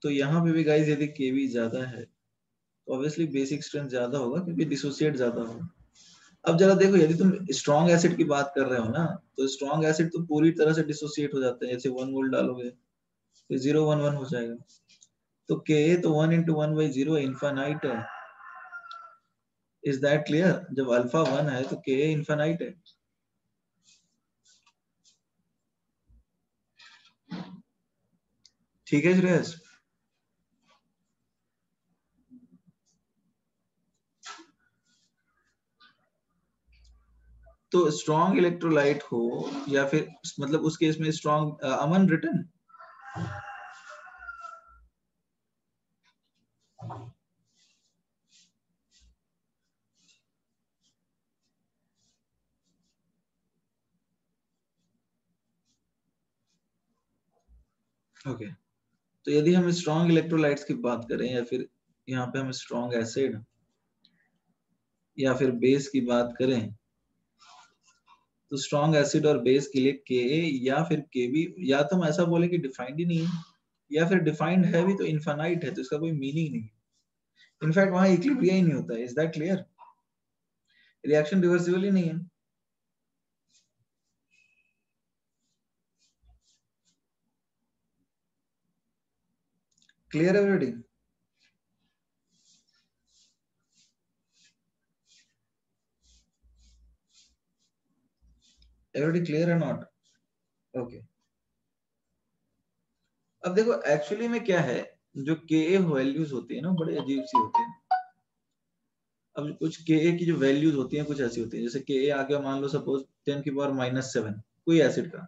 तो यहाँ पे भी गाइस यदि Kb ज्यादा है तो ऑब्वियसली बेसिक स्ट्रेंथ ज्यादा होगा क्योंकि डिसोसिएट ज्यादा होगा। अब जरा देखो यदि तुम स्ट्रॉन्ग एसिड की बात कर रहे हो ना तो स्ट्रॉन्ग एसिड तो पूरी तरह से डिसोसिएट हो जाते हैं, जैसे 1 मोल डालोगे तो 0 1 1 हो जाएगा। तो Ka तो 1 into 1 by 0 इनफाइनाइट है। Is that clear? जब अल्फा 1 है तो Ka इनफाइनाइट है। ठीक है श्रेयस। तो स्ट्रॉन्ग इलेक्ट्रोलाइट हो या फिर मतलब उस केस में स्ट्रॉन्ग अमन रिटर्न। ओके तो यदि हम स्ट्रॉन्ग इलेक्ट्रोलाइट्स की बात करें या फिर यहाँ पे हम स्ट्रॉन्ग एसिड या फिर बेस की बात करें तो स्ट्रॉन्ग एसिड और बेस के लिए Ka या फिर Kb, या तो हम ऐसा बोले कि डिफाइंड ही नहीं है या फिर डिफाइंड है भी तो इनफाइनाइट है तो इसका कोई मीनिंग नहीं। इनफैक्ट वहां इक्विलिब्रियम ही नहीं होता है। Is that clear? Reaction reversible ही नहीं है। Clear everybody? एवरीबॉडी क्लियर है नॉट? ओके अब देखो एक्चुअली में क्या है, जो Ka वैल्यूज होती है ना बड़े अजीब सी होती है। अब कुछ Ka की जो वैल्यूज होती हैं कुछ ऐसी होती है, जैसे Ka आ गया मान लो सपोज 10 की पावर -7 कोई एसिड का,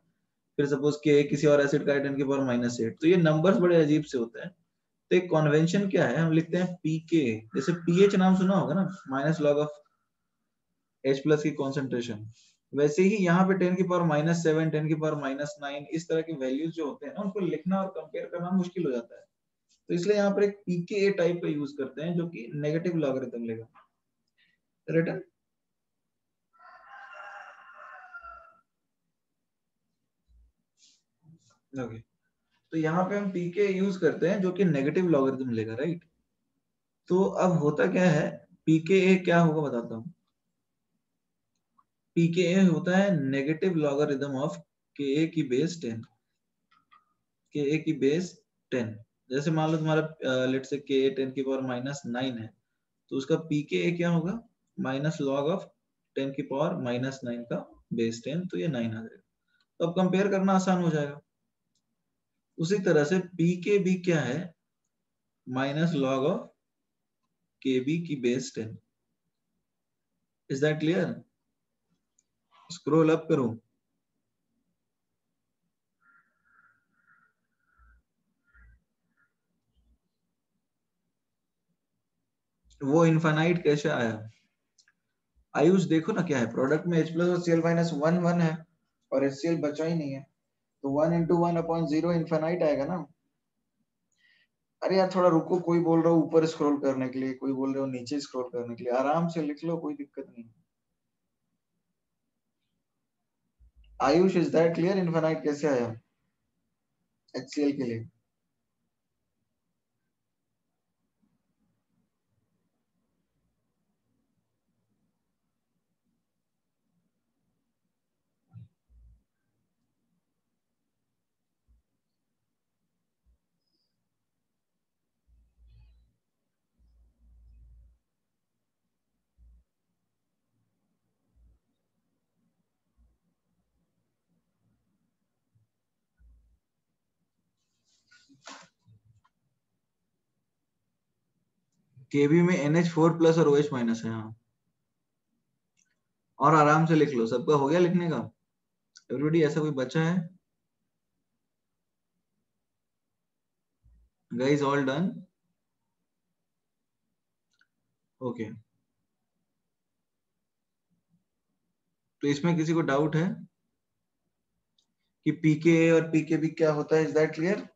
फिर सपोज Ka किसी और एसिड का 10 की पावर -8, तो ये नंबर्स बड़े अजीब से होते हैं। तो एक कन्वेंशन क्या है, हम लिखते हैं Pk, जैसे पीएच नाम सुना होगा ना, माइनस लॉग ऑफ H+ की कॉन्सेंट्रेशन। वैसे ही यहाँ पे 10 की पावर -7, 10 की पावर -9 इस तरह के वैल्यूज जो होते हैं ना उनको लिखना और कंपेयर करना मुश्किल हो जाता है। तो इसलिए यहाँ पर एक pKa टाइप का यूज करते हैं जो कि नेगेटिव लॉगरिथम लेगा। रिटर्न ओके, तो यहाँ पे हम pK यूज करते हैं जो कि नेगेटिव लॉगरिथम लेगा, राइट। तो अब होता क्या है, pKa क्या होगा बताता हूँ। pKa होता है नेगेटिव लॉगरिथम ऑफ Ka की बेस 10, Ka की बेस 10। जैसे मान लो तुम्हारा लेट से Ka 10 की पावर -9 है, तो उसका pKa क्या होगा, माइनस लॉग ऑफ 10 की पावर -9 का बेस 10, तो ये 9 आ जाएगा। तो अब कंपेयर करना आसान हो जाएगा। उसी तरह से pKb क्या है, माइनस लॉग ऑफ Kb की base 10। Is that clear? Scroll up करो। वो इनफाइनाइट कैसे आया? आयुष देखो ना क्या है, प्रोडक्ट में H प्लस और Cl माइनस 1 1 है और HCl बचा ही नहीं है, तो 1 इंटू 1/0 इनफाइनाइट आएगा ना। अरे यार थोड़ा रुको, कोई बोल रहा हो ऊपर स्क्रॉल करने के लिए, कोई बोल रहे हो नीचे स्क्रॉल करने के लिए, आराम से लिख लो, कोई दिक्कत नहीं। Ayush is that clear, infinite कैसे आया HCl के लिए? Kb में NH4 प्लस और OH माइनस है। हाँ, और आराम से लिख लो, सबका हो गया लिखने का? एवरीबॉडी, ऐसा कोई बचा है? Guys all done? ओके, तो इसमें किसी को डाउट है कि pKa और pKb क्या होता है? Is that clear?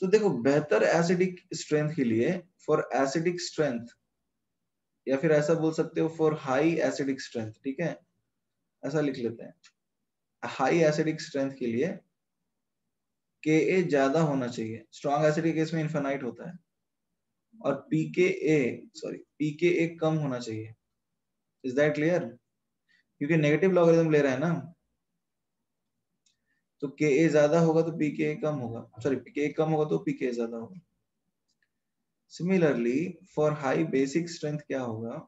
तो देखो, बेहतर एसिडिक स्ट्रेंथ के लिए, फॉर एसिडिक स्ट्रेंथ, या फिर ऐसा बोल सकते हो फॉर हाई एसिडिक स्ट्रेंथ, ठीक है, ऐसा लिख लेते हैं। हाई एसिडिक स्ट्रेंथ के लिए Ka ज्यादा होना चाहिए, स्ट्रॉन्ग एसिडिक केस में इनफाइनाइट होता है, और pKa कम होना चाहिए। Is that clear? क्योंकि नेगेटिव लॉगरिथम ले रहा है ना, तो Ka ज्यादा होगा तो pKa कम होगा, सॉरी pKa कम होगा तो pKa ज्यादा होगा। Similarly for high basic strength क्या होगा,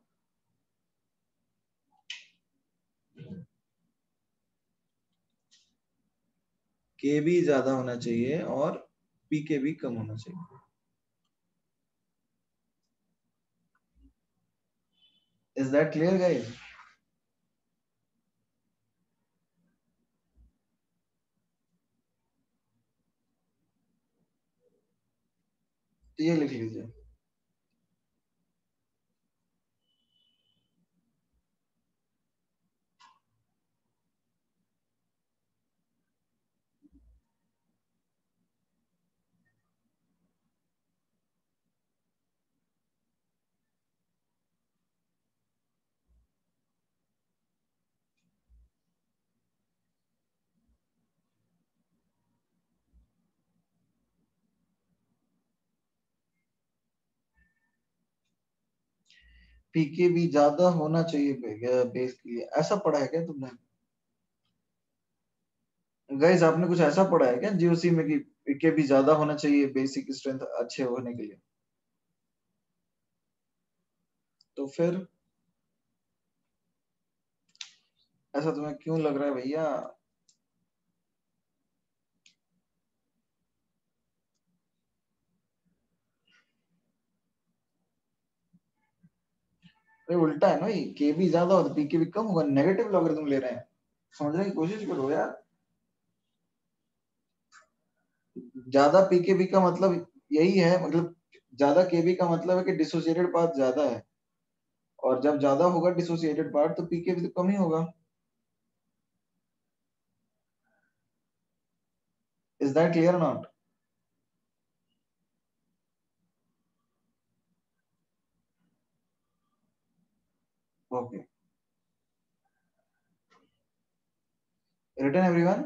Kb ज्यादा होना चाहिए और pKb कम होना चाहिए। Is that clear guys? तो ये लिख लीजिए। pKb ज्यादा होना चाहिए बेस के लिए, ऐसा पढ़ा है क्या तुमने? गाइस आपने कुछ ऐसा पढ़ा है क्या जीओसी में कि pKb ज्यादा होना चाहिए बेसिक स्ट्रेंथ अच्छे होने के लिए? तो फिर ऐसा तुम्हें क्यों लग रहा है भैया? अरे उल्टा है ना, ये Kb ज्यादा हो तो pKb कम होगा, नेगेटिव लॉगरिथम ले रहे हैं, समझने की कोशिश करो यार। ज्यादा pKb का मतलब यही है, मतलब ज्यादा Kb का मतलब है कि डिसोसिएटेड पाथ ज्यादा है, और जब ज्यादा होगा डिसोसिएटेड पार्ट तो पीके भी तो कम ही होगा। Is that clear not? Okay, written everyone?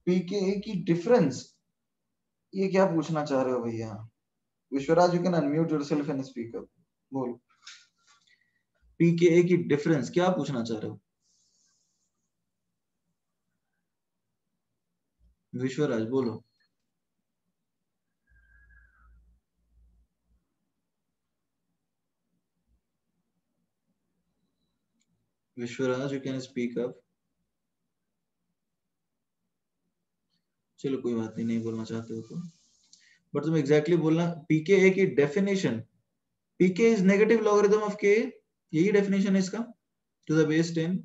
पीके की डिफरेंस, ये क्या पूछना चाह रहे हो भैया? Vishwaraj, you can unmute yourself and speak up. बोल, पीके की डिफरेंस क्या पूछना चाह रहे हो विश्वराज? बोलो। Vishwaraj, you can speak up. चलो कोई बात नहीं, नहीं बोलना चाहते हो तो, बट तुम एग्जैक्टली बोलना पीके की definition. PK is negative logarithm of K, यही डेफिनेशन है इसका, टू द बेस 10।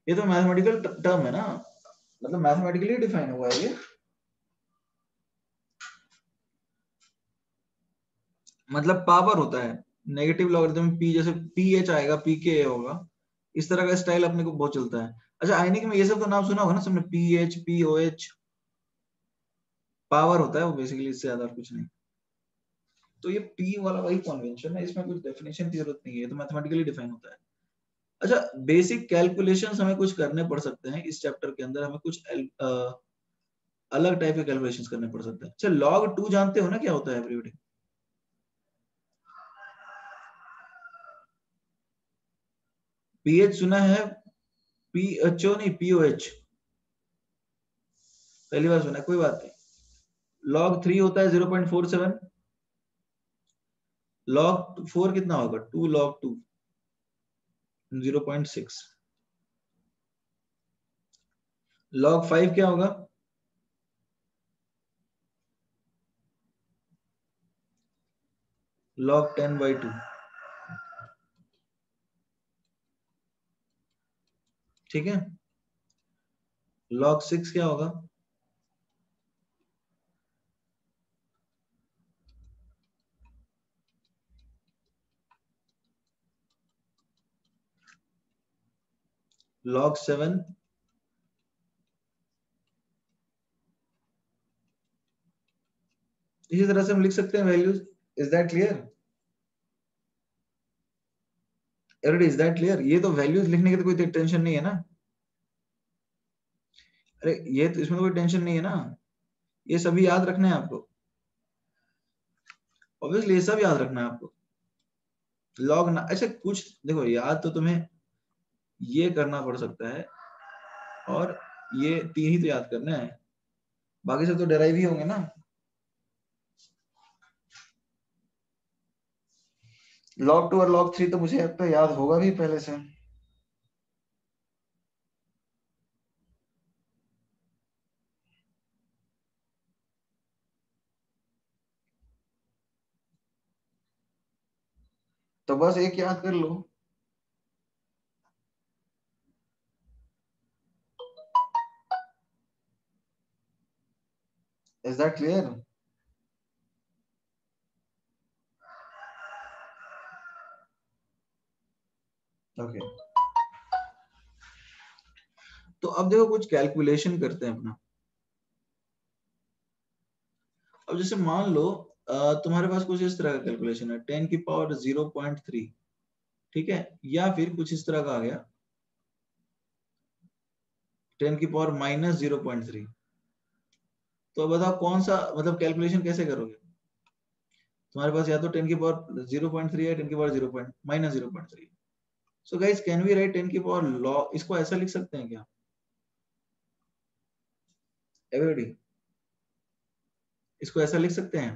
ये तो मैथमेटिकल टर्म है ना, मतलब मैथमेटिकली डिफाइन हुआ है ये। मतलब पावर होता है नेगेटिव लॉगरिथम पी, जैसे पी एच आएगा पी के होगा, इस तरह का स्टाइल अपने को बहुत चलता है। अच्छा, आयनिक में ये सब तो नाम सुना होगा ना सबने, P H P O H, power होता है वो बेसिकली, इससे ज्यादा कुछ नहीं। तो ये पी वाला वही कन्वेंशन है, इसमें कुछ डेफिनेशन की जरूरत नहीं है, तो मैथमेटिकली डिफाइन होता है। अच्छा, बेसिक कैलकुलेशंस हमें कुछ करने पड़ सकते हैं इस चैप्टर के अंदर, हमें कुछ अलग टाइप के कैलकुलेशंस करने पड़ सकते हैं। अच्छा, log 2 जानते हो ना क्या होता है एवरीबॉडी? पीएच सुना है? पीएचओ नहीं, पीओएच पहली बार सुना है, कोई बात नहीं। log 3 होता है 0.47, log 4 कितना होगा? 2 log 2 0.6, log 5 क्या होगा? log 10/2, ठीक है। log 6 क्या होगा? log 7, इसी तरह से हम लिख सकते हैं values. Is that clear? Is that clear? ये तो वैल्यूज लिखने की तो कोई टेंशन नहीं है ना। अरे ये तो, इसमें तो कोई टेंशन नहीं है ना, ये सभी याद रखना है आपको, ऑब्वियसली ये सब याद रखना है आपको। लॉग ना, अच्छा कुछ देखो, याद तो तुम्हें ये करना पड़ सकता है, और ये तीन ही तो याद करना है, बाकी सब तो डेराइव ही होंगे ना। log 2 और log 3 तो मुझे तो याद होगा भी पहले से। तो बस एक याद कर लो। Is that clear? ओके, तो अब देखो कुछ कैलकुलेशन करते हैं अपना। अब जैसे मान लो तुम्हारे पास कुछ इस तरह का कैलकुलेशन है, 10 की पावर 0.3, ठीक है, या फिर कुछ इस तरह का आ गया 10 की पावर -0.3। तो बताओ कौन सा, मतलब कैलकुलेशन कैसे करोगे? तुम्हारे पास या तो 10 की पावर 0.3 है, 10 की power -0.3। So guys, can we write 10 की पावर लॉग, इसको ऐसा लिख सकते हैं क्या एवरीबॉडी? इसको ऐसा लिख सकते हैं,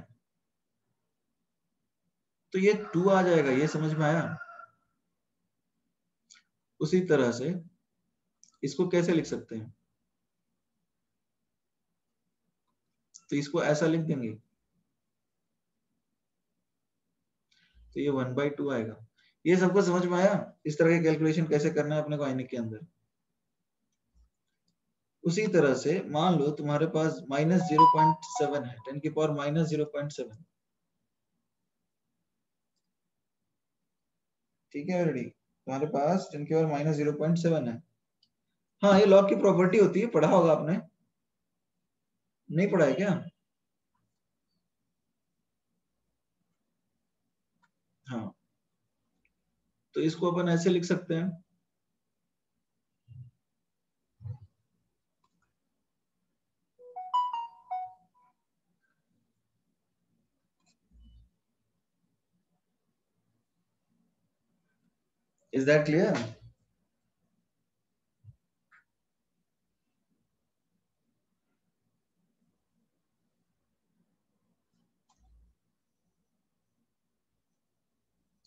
तो ये 2 आ जाएगा, ये समझ में आया? उसी तरह से इसको कैसे लिख सकते हैं? तो इसको ऐसा लिख देंगे, तो ये 1/2 आएगा। ये सबको समझ में आया? इस तरह के कैलकुलेशन कैसे करना है अपने को आयनिक के अंदर। उसी तरह से मान लो तुम्हारे पास -0.7 है, 10 की पावर -0.7, ठीक है ऑलरेडी तुम्हारे पास 10 की पावर -0.7 है। हाँ, ये लॉग की प्रॉपर्टी होती है, पढ़ा होगा आपने, नहीं पढ़ा है क्या? हाँ, तो इसको अपन ऐसे लिख सकते हैं, इज दैट क्लियर?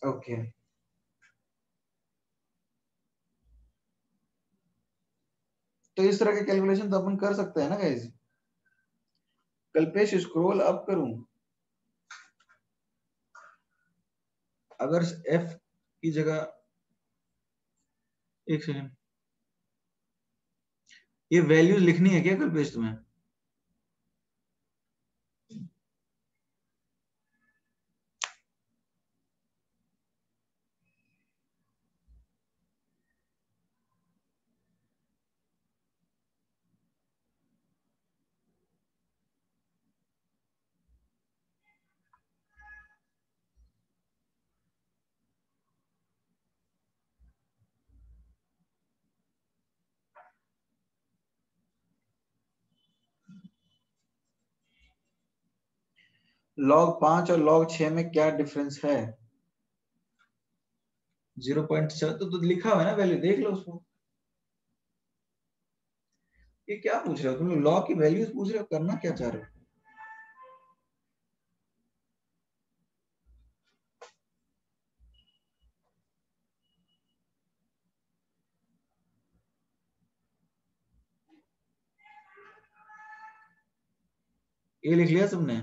ओके, तो इस तरह के कैलकुलेशन तो अपन कर सकते हैं ना गाइस। कल्पेश स्क्रॉल अप करूं, अगर एफ की जगह, एक सेकंड, ये वैल्यूज लिखनी है क्या कल्पेश तुम्हें? log 5 और log 6 में क्या डिफरेंस है? 0.7 तो लिखा हुआ है ना, वैल्यू देख लो उसको। ये क्या पूछ रहे हो तुम लोग, log की वैल्यूज पूछ रहे हो, करना क्या चाह रहे हो? ये लिख लिया तुमने?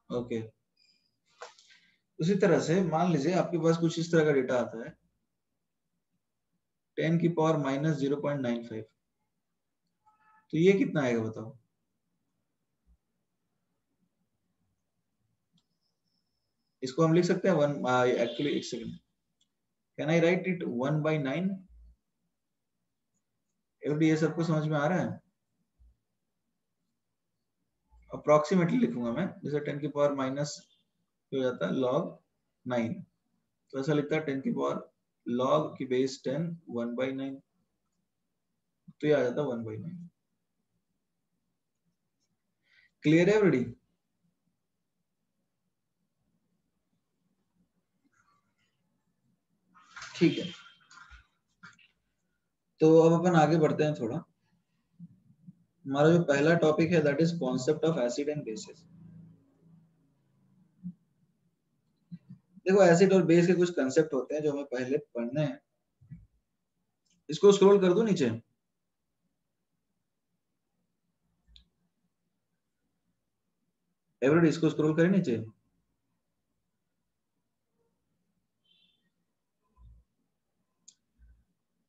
ओके, उसी तरह से मान लीजिए आपके पास कुछ इस तरह का डेटा आता है, 10 की पावर -0.95, तो ये कितना आएगा बताओ? इसको हम लिख सकते हैं वन, एक्चुअली एक second, can I right it 1/9? Every ये सबको समझ में आ रहा है? अप्रोक्सीमेटली लिखूंगा मैं, जैसे 10 की पावर माइनस हो जाता है log 9, तो ऐसा लिखता है 10 की पावर log की बेस 10 1/9, तो ये आ जाता है 1/9। क्लियर है एवरीडी? ठीक है, तो अब अपन आगे बढ़ते हैं थोड़ा। हमारा जो पहला टॉपिक है that is concept of acid and bases. देखो, एसिड और बेस के कुछ कंसेप्ट होते हैं जो हमें पहले पढ़ने हैं। इसको स्क्रॉल कर दो नीचे, एवरीडी इसको स्क्रॉल करें नीचे।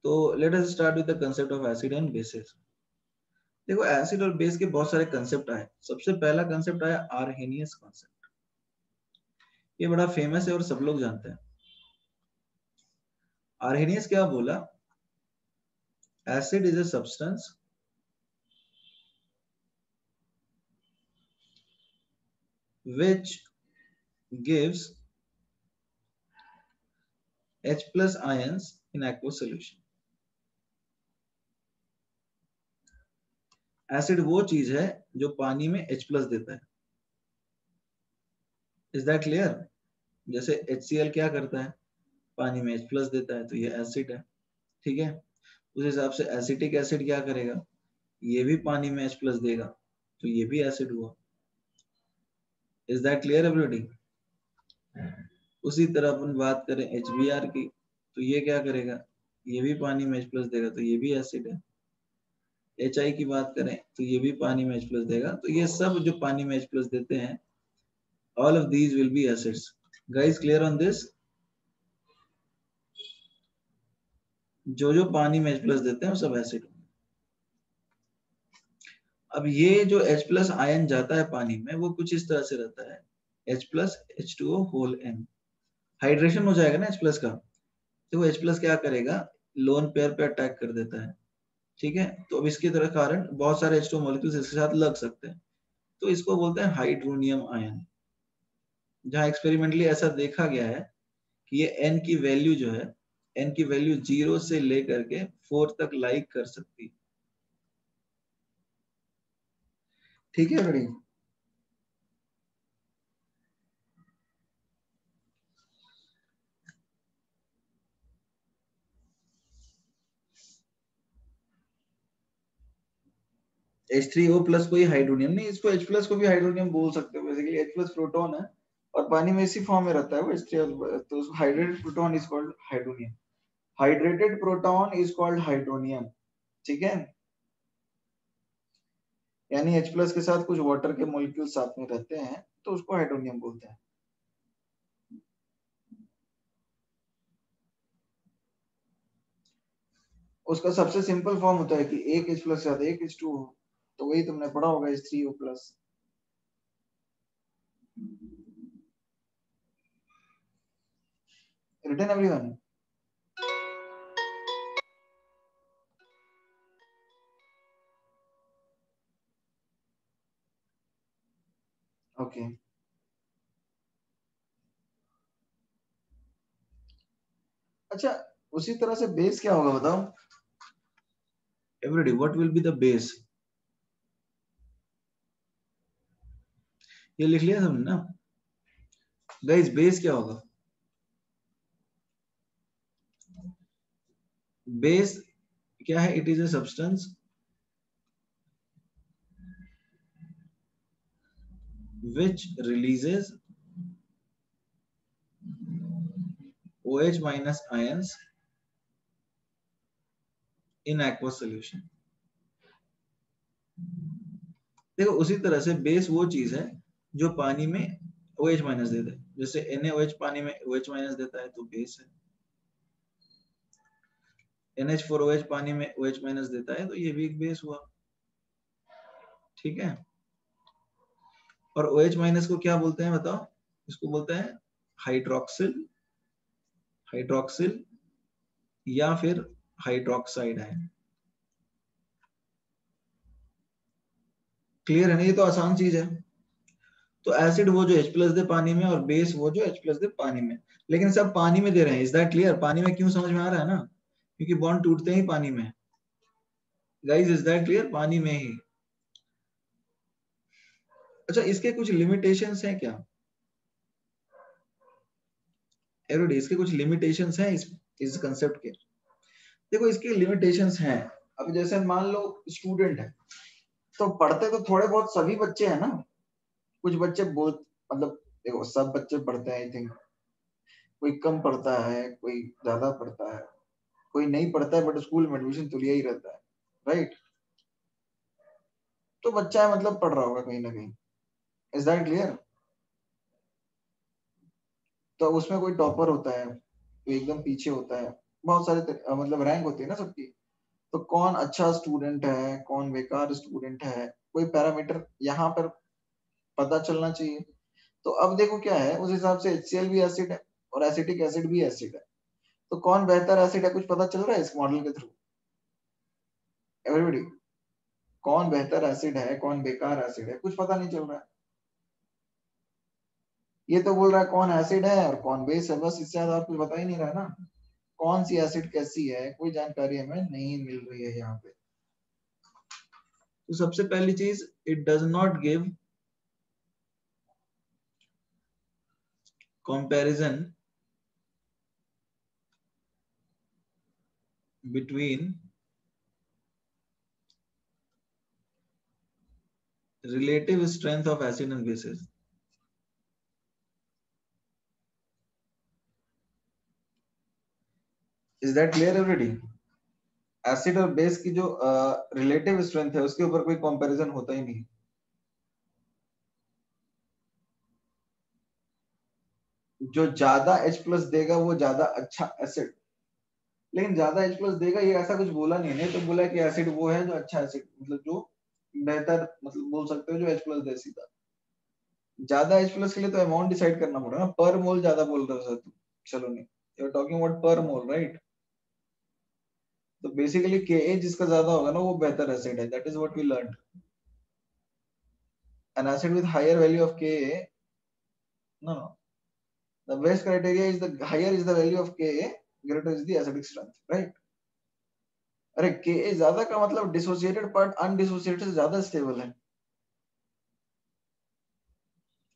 तो let us start with the concept of acid and bases. देखो, एसिड और बेस के बहुत सारे कंसेप्ट आए। सबसे पहला कंसेप्ट आया आर्हेनियस कॉन्सेप्ट। ये बड़ा फेमस है और सब लोग जानते हैं। आर्हेनियस क्या बोला? Acid is a substance which gives H plus ions in aqueous solution। Acid वो चीज है जो पानी में H प्लस देता है। Is that clear? जैसे HCl क्या करता है, पानी में H प्लस देता है, तो ये एसिड है, ठीक है। उस हिसाब से एसिटिक एसिड क्या करेगा, ये भी पानी में H प्लस देगा, तो ये भी एसिड हुआ। Is that clear everybody? उसी तरह अपन बात करें HBr की, तो ये क्या करेगा, ये भी पानी में H प्लस देगा, तो ये भी एसिड है। HI की बात करें तो ये भी पानी में H प्लस देगा। तो ये सब जो पानी में H प्लस देते हैं, all of these will be acids. Guys, clear on this? जो जो पानी में H प्लस देते हैं वो सब एसिड। अब ये जो H प्लस आयन जाता है पानी में, वो कुछ इस तरह से रहता है, H plus H2O whole N। Hydration हो जाएगा ना H प्लस का, तो वो H प्लस क्या करेगा, लोन पेयर पे अटैक कर देता है। ठीक है, तो अब इसके तरह कारण बहुत सारे H2O मॉलिक्यूल्स इसके साथ लग सकते हैं, तो इसको बोलते हैं हाइड्रोनियम आयन। जहां एक्सपेरिमेंटली ऐसा देखा गया है कि ये N की वैल्यू जो है, N की वैल्यू 0 से लेकर के 4 तक लाइक कर सकती है। ठीक है बड़ी, H3O प्लस कोई हाइड्रोनियम नहीं, इसको H प्लस को भी हाइड्रोनियम बोल सकते हो। बेसिकली H प्लस प्रोटॉन है और पानी में इसी फॉर्म में रहता है वो H3O, तो hydrated proton is called hydronium. Hydrated proton is called hydronium. ठीक है, यानी H प्लस के साथ कुछ वाटर के मॉलिक्यूल साथ में रहते हैं तो उसको हाइड्रोनियम बोलते हैं। उसका सबसे सिंपल फॉर्म होता है कि एक H प्लस के साथ एक H2O, तो वही तुमने पढ़ा होगा H3O plus. Written everyone? Okay, अच्छा उसी तरह से बेस क्या होगा बताओ everybody, what will be the base? ये लिख लिया तुमने ना गाइस, बेस क्या होगा? बेस क्या है? It is a substance which releases OH minus ions in aqueous solution। देखो उसी तरह से बेस वो चीज है जो पानी में OH माइनस देता है, जैसे NaOH पानी में OH माइनस देता है तो बेस है, NH4OH पानी में OH माइनस देता है तो ये भी एक बेस हुआ। ठीक है, और OH माइनस को क्या बोलते हैं बताओ? इसको बोलते हैं हाइड्रोक्सिल, हाइड्रोक्सिल या फिर हाइड्रोक्साइड आयन। क्लियर है ना? ये तो आसान चीज है। तो एसिड वो जो H प्लस दे पानी में और बेस वो जो H प्लस दे पानी में, लेकिन सब पानी में दे रहे हैं। Is that clear? पानी में क्यों, समझ में आ रहा है ना? क्योंकि बॉन्ड टूटते ही पानी में। Guys is that clear? पानी में ही। अच्छा इसके कुछ लिमिटेशंस हैं क्या एवरीडे? इसके कुछ लिमिटेशंस हैं इस कंसेप्ट के? देखो इसके लिमिटेशंस हैं। अब जैसे मान लो स्टूडेंट है, तो पढ़ते तो थोड़े बहुत सभी बच्चे हैं ना। कुछ बच्चे बहुत, मतलब देखो सब बच्चे पढ़ते हैं आई थिंक, कोई कम पढ़ता है कोई ज्यादा पढ़ता है, कोई नहीं पढ़ता है बट स्कूल में एडमिशन तो लिया ही रहता है, राइट? तो बच्चा है मतलब पढ़ रहा होगा कहीं ना कहीं। Is that clear? तो उसमें कोई टॉपर होता है, कोई एकदम पीछे होता है, बहुत सारे मतलब रैंक होती है ना सबकी। तो कौन अच्छा स्टूडेंट है कौन बेकार स्टूडेंट है, कोई पैरामीटर यहाँ पर पता चलना चाहिए। तो अब देखो क्या है, उस हिसाब से HCl भी एसिड है और एसिटिक एसिड भी एसिड है। तो कौन बेहतर एसिड है कुछ पता चल रहा है इस मॉडल के थ्रू एवरीबॉडी? कौन बेहतर एसिड है कौन बेकार एसिड है कुछ पता नहीं चल रहा है। ये तो बोल रहा है कौन एसिड है और कौन बेस है, बस इससे ज्यादा कुछ बता ही नहीं रहा है ना। कौन सी एसिड कैसी है कोई जानकारी हमें नहीं मिल रही है यहाँ पे। तो सबसे पहली चीज, it does not give comparison between relative strength of acid and bases. Is that clear everybody? Acid और बेस की जो रिलेटिव स्ट्रेंथ है उसके ऊपर कोई कंपैरिजन होता ही नहीं। जो ज्यादा H+ देगा वो ज्यादा अच्छा एसिड, लेकिन ज्यादा H+ देगा ये ऐसा कुछ बोला नहीं है, तो बोला कि एसिड वो है जो अच्छा एसिड, मतलब जो बेहतर, मतलब बोल सकते हो जो H+ दे सीधा। ज्यादा H+ के लिए तो अमाउंट डिसाइड करना पड़ेगा ना, पर मोल ज्यादा बोल रहे हो तुम, चलो नहीं, you are talking about per mole, right? तो बेसिकली Ka जिसका ज्यादा होगा ना वो बेहतर एसिड है, that is what we learn. An acid with higher value of Ka, no, the best criteria is the higher is the value of Ka, greater is the acidic strength, right? अरे Ka ज्यादा का मतलब dissociated part undissociated से ज्यादा stable है।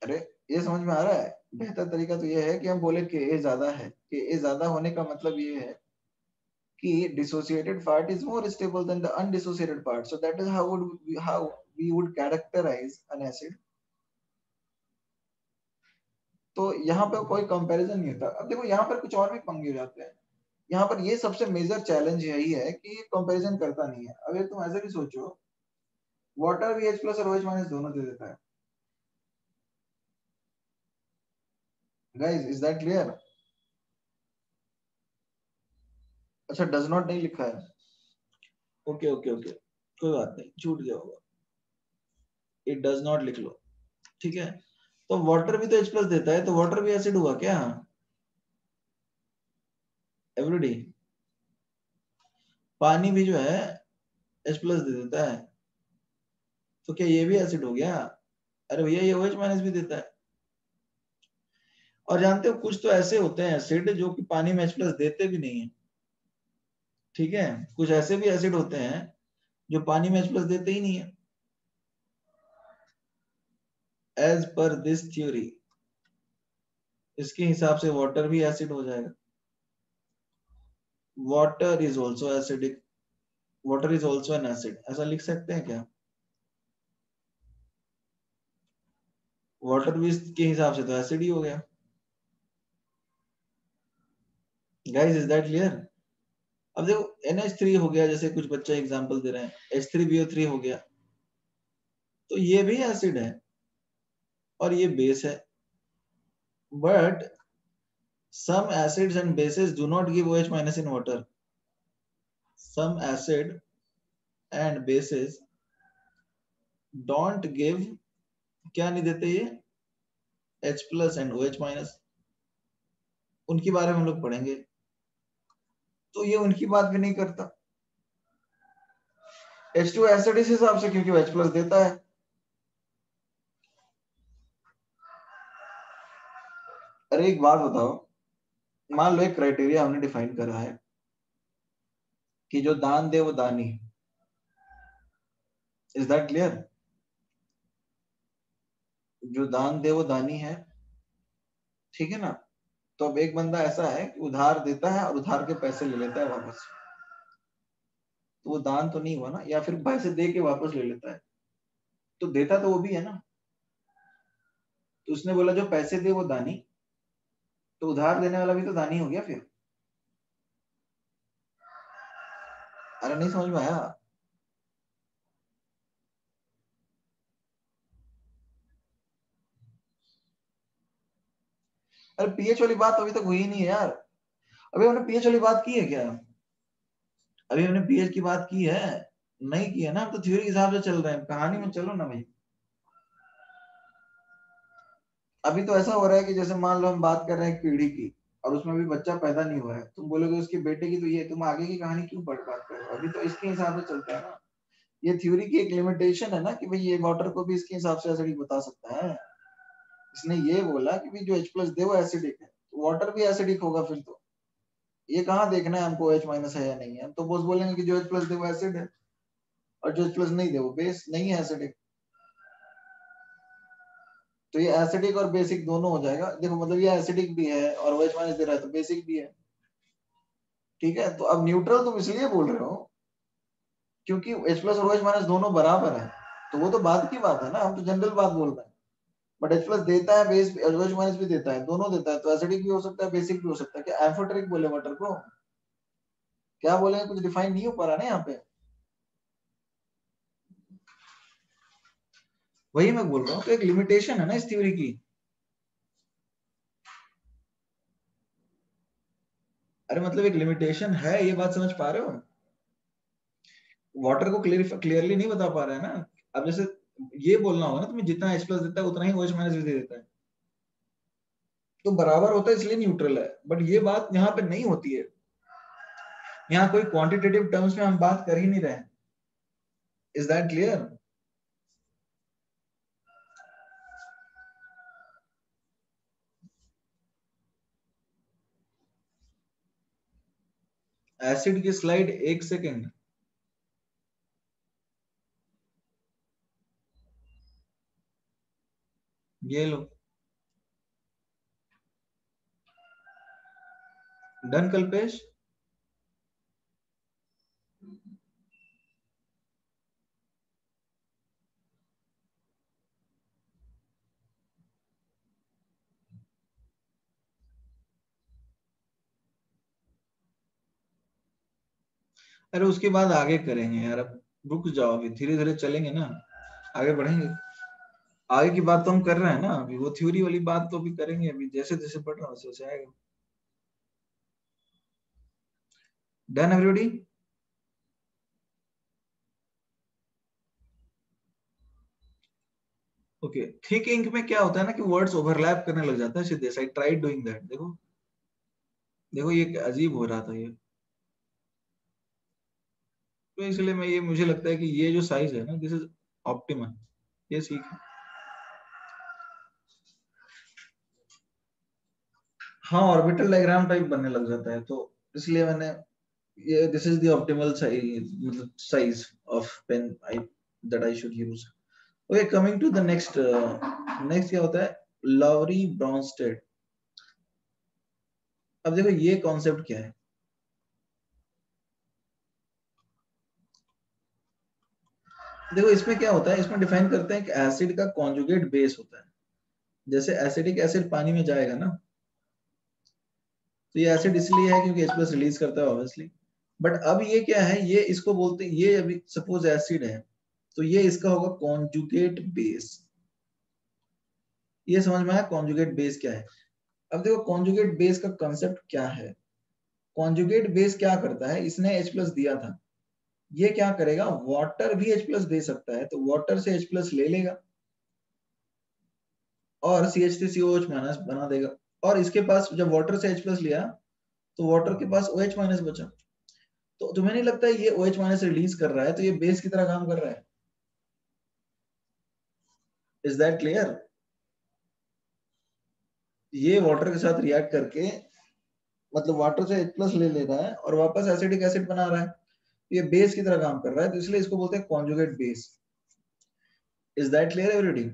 अरे ये समझ में आ रहा है? बेहतर तरीका तो ये है कि हम बोले Ka ज्यादा है, Ka ज्यादा होने का मतलब ये है कि dissociated part is more stable than the undissociated part, so that is how we would characterize an acid. तो यहाँ पे कोई कंपैरिजन नहीं होता। अब देखो यहाँ पर कुछ और भी पंगे हो जाते हैं। यहाँ पर ये सबसे मेजर चैलेंज यही है कि कंपैरिजन करता नहीं है। अगर तुम ऐसे भी सोचो, वाटर भी H+ और OH- दोनों दे देता है। Guys, is that clear? अच्छा, डज नॉट नहीं लिखा है, ओके ओके ओके, कोई बात नहीं, छूट गया होगा, इट डज नॉट लिख लो, ठीक है। तो वाटर भी तो H+ देता है, तो वाटर भी एसिड हुआ क्या एवरीडी? पानी भी जो है H+ दे देता है, तो क्या ये भी एसिड हो गया? अरे भैया ये OH- भी देता है। और जानते हो कुछ तो ऐसे होते हैं एसिड जो कि पानी में H+ देते भी नहीं है, ठीक है? कुछ ऐसे भी एसिड होते हैं जो पानी में H+ देते ही नहीं है। एज पर दिस थ्योरी, इसके हिसाब से वाटर भी एसिड हो जाएगा। Water is also acidic, water is also an acid, ऐसा लिख सकते हैं क्या? वाटर भी के हिसाब से तो एसिड ही हो गया। Guys, is that clear? अब देखो NH3 हो गया, जैसे कुछ बच्चे एग्जांपल दे रहे हैं, H3BO3 हो गया, तो ये भी एसिड है और ये बेस है। But some acids and bases do not give OH- in water. Some acid and bases don't give, क्या नहीं देते ये? H+ and OH-, उनके बारे में हम लोग पढ़ेंगे। तो ये उनकी बात भी नहीं करता। H2 एसिड इस हिसाब से क्योंकि H+ देता है। अरे एक बात बताओ, मान लो एक क्राइटेरिया हमने डिफाइन करा है कि जो दान दे वो दानी, इज दैट क्लियर? जो दान दे वो दानी है, ठीक है ना? तो अब एक बंदा ऐसा है कि उधार देता है और उधार के पैसे ले लेता है वापस, तो वो दान तो नहीं हुआ ना, या फिर पैसे दे के वापस ले लेता है, तो देता तो वो भी है ना। तो उसने बोला जो पैसे दे वो दानी, तो उधार देने वाला भी तो दानी हो गया फिर। अरे नहीं समझ में आया? अरे पीएच वाली बात अभी तक हुई नहीं है यार। अभी हमने पीएच वाली बात की है क्या? अभी हमने पीएच की बात की है? नहीं की है ना, हम तो थ्योरी के हिसाब से चल रहे हैं, कहानी में चलो ना भाई। अभी तो ऐसा हो रहा है कि जैसे मान लो हम बात कर रहे हैं एक पीढ़ी की, और उसमें अभी बच्चा पैदा नहीं हुआ है, तुम बोलोगे उसके बेटे की, तो ये तुम आगे की कहानी क्यों पढ़ बात कर रहे हो? अभी तो इसके हिसाब से चलता है ना। ये थ्योरी की एक लिमिटेशन है ना कि भाई ये वाटर को भी इसके हिसाब से एसिडिक बता सकता है। इसने ये बोला कि भाई जो H+ दे वो एसिडिक है, तो वाटर भी एसिडिक होगा फिर। तो ये कहाँ देखना है हमको OH- है या नहीं है? हम तो बस बोलेंगे कि जो H+ दे वो एसिड है, और जो H+ नहीं दे वो बेस नहीं है एसिडिक। तो ये एसिडिक और बेसिक दोनों हो जाएगा। देखो मतलब ये एसिडिक भी है और OH- दे रहा है तो बेसिक भी है, ठीक है? तो अब न्यूट्रल तुम इसलिए बोल रहे हो क्योंकि H+ और OH- दोनों बराबर है। तो वो तो बाद की बात है ना, हम तो जनरल बात बोल रहे हैं। बट H प्लस देता है, बेस OH माइनस भी देता है, दोनों देता है, तो एसिडिक भी हो सकता है, बेसिक भी हो सकता है। क्या एम्फोटेरिक बोले वाटर को? क्या बोलेंगे, कुछ डिफाइन नहीं हो पा रहा ना यहाँ पे। वही मैं बोल रहा हूँ, तो एक लिमिटेशन है ना इस थ्योरी की। अरे मतलब एक लिमिटेशन है, ये बात समझ पा रहे हो? वाटर को क्लियरली नहीं बता पा रहे हैं ना। अब जैसे ये बोलना होगा ना तुम्हें, जितना H प्लस देता है उतना ही OH माइनस भी दे देता है, तो बराबर होता है, इसलिए न्यूट्रल है। बट ये बात यहाँ पे नहीं होती है, यहाँ कोई क्वांटिटेटिव टर्म्स में हम बात कर ही नहीं रहे हैं। Is that clear? एसिड की स्लाइड, एक सेकेंड। ये लो, डन कल्पेश। अरे उसके बाद आगे करेंगे यार, अब रुक जाओ, अभी धीरे धीरे चलेंगे ना, आगे बढ़ेंगे। आगे की बात तो हम कर रहे हैं ना, अभी वो थ्योरी वाली बात तो अभी करेंगे, अभी जैसे जैसे पढ़ रहा हूँ वैसे वैसे आएगा। Done everybody? Okay, thick ink में क्या होता है ना कि वर्ड्स ओवरलैप करने लग जाता है सीधे। आई ट्राइड डूइंग दैट, देखो देखो ये अजीब हो रहा था ये, तो इसलिए मैं ये, मुझे लगता है कि ये जो साइज है ना, दिस इज ऑप्टिमम, ये ठीक है। हाँ, ऑर्बिटल डायग्राम टाइप बनने लग जाता है, तो इसलिए मैंने ये, this is the optimal size, मतलब size of pen I that I should use. Okay, coming to the next. Next क्या होता है, लॉरी ब्रॉन्स्टेड। अब देखो ये कॉन्सेप्ट क्या है, देखो इसमें क्या होता है, इसमें डिफाइन करते हैं कि एसिड का कॉन्जुगेट बेस होता है। जैसे एसिडिक एसिड पानी में जाएगा ना, तो ये एसिड इसलिए है क्योंकि H प्लस रिलीज करता है ऑब्वियसली। बट अब ये क्या है, ये इसको बोलते हैं, ये अभी सपोज एसिड है, तो ये इसका होगा कॉन्जुगेट बेस। ये समझ में आया कॉन्जुगेट बेस क्या है? अब देखो कॉन्जुगेट बेस का कंसेप्ट क्या है। कॉन्जुगेट बेस क्या करता है, इसने H प्लस दिया था, ये क्या करेगा, वाटर भी H प्लस दे सकता है, तो वाटर से H प्लस ले लेगा और CH3COH माइनस बना देगा। और इसके पास जब वाटर से H प्लस लिया, तो वाटर के पास OH माइनस बचा। तो तुम्हें नहीं लगता है ये OH माइनस रिलीज कर रहा है, तो ये बेस की तरह काम कर रहा है? Is that clear? ये वाटर के साथ रिएक्ट करके, मतलब वाटर से H प्लस ले ले रहा है और वापस एसिडिक एसिड बना रहा है, ये बेस की तरह काम कर रहा है, तो इसलिए इसको बोलते हैं conjugate base. Is that clear everybody?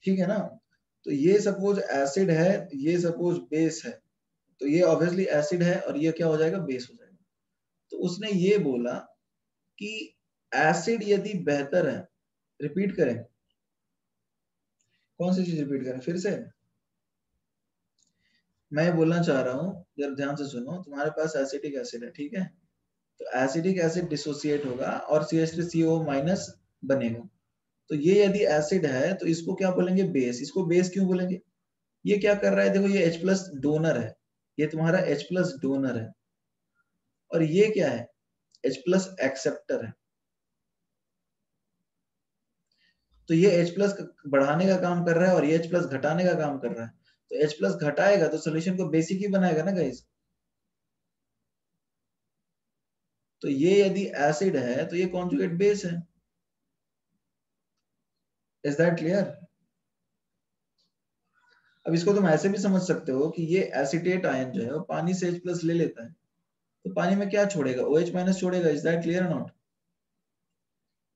ठीक है ना? तो ये सपोज एसिड है, ये सपोज बेस है, तो ये ऑब्वियसली एसिड है और ये क्या हो जाएगा, बेस हो जाएगा। तो उसने ये बोला कि एसिड यदि बेहतर है, रिपीट करें, कौन सी चीज रिपीट करें फिर से? मैं बोलना चाह रहा हूँ, जरा ध्यान से सुनो, तुम्हारे पास एसिटिक एसिड है, ठीक है, तो एसिटिक एसिड डिसोसिएट होगा और CH3CO माइनस बनेगा। तो ये यदि एसिड है तो इसको क्या बोलेंगे, बेस। इसको बेस क्यों बोलेंगे, ये क्या कर रहा है, देखो ये H प्लस डोनर है, ये तुम्हारा H प्लस डोनर है, और ये क्या है, H प्लस एक्सेप्टर है। तो ये H प्लस बढ़ाने का काम कर रहा है और ये H प्लस घटाने का काम कर रहा है। तो H प्लस घटाएगा तो सोल्यूशन को बेसिक ही बनाएगा ना गाइस। तो ये यदि एसिड है तो ये कॉन्जुगेट बेस है। Is that clear? अब इसको तुम ऐसे भी समझ सकते हो कि ये एसिटेट आयन जो है वो पानी से H प्लस ले लेता है, तो पानी में क्या छोड़ेगा, OH माइनस छोड़ेगा। Is that clear not?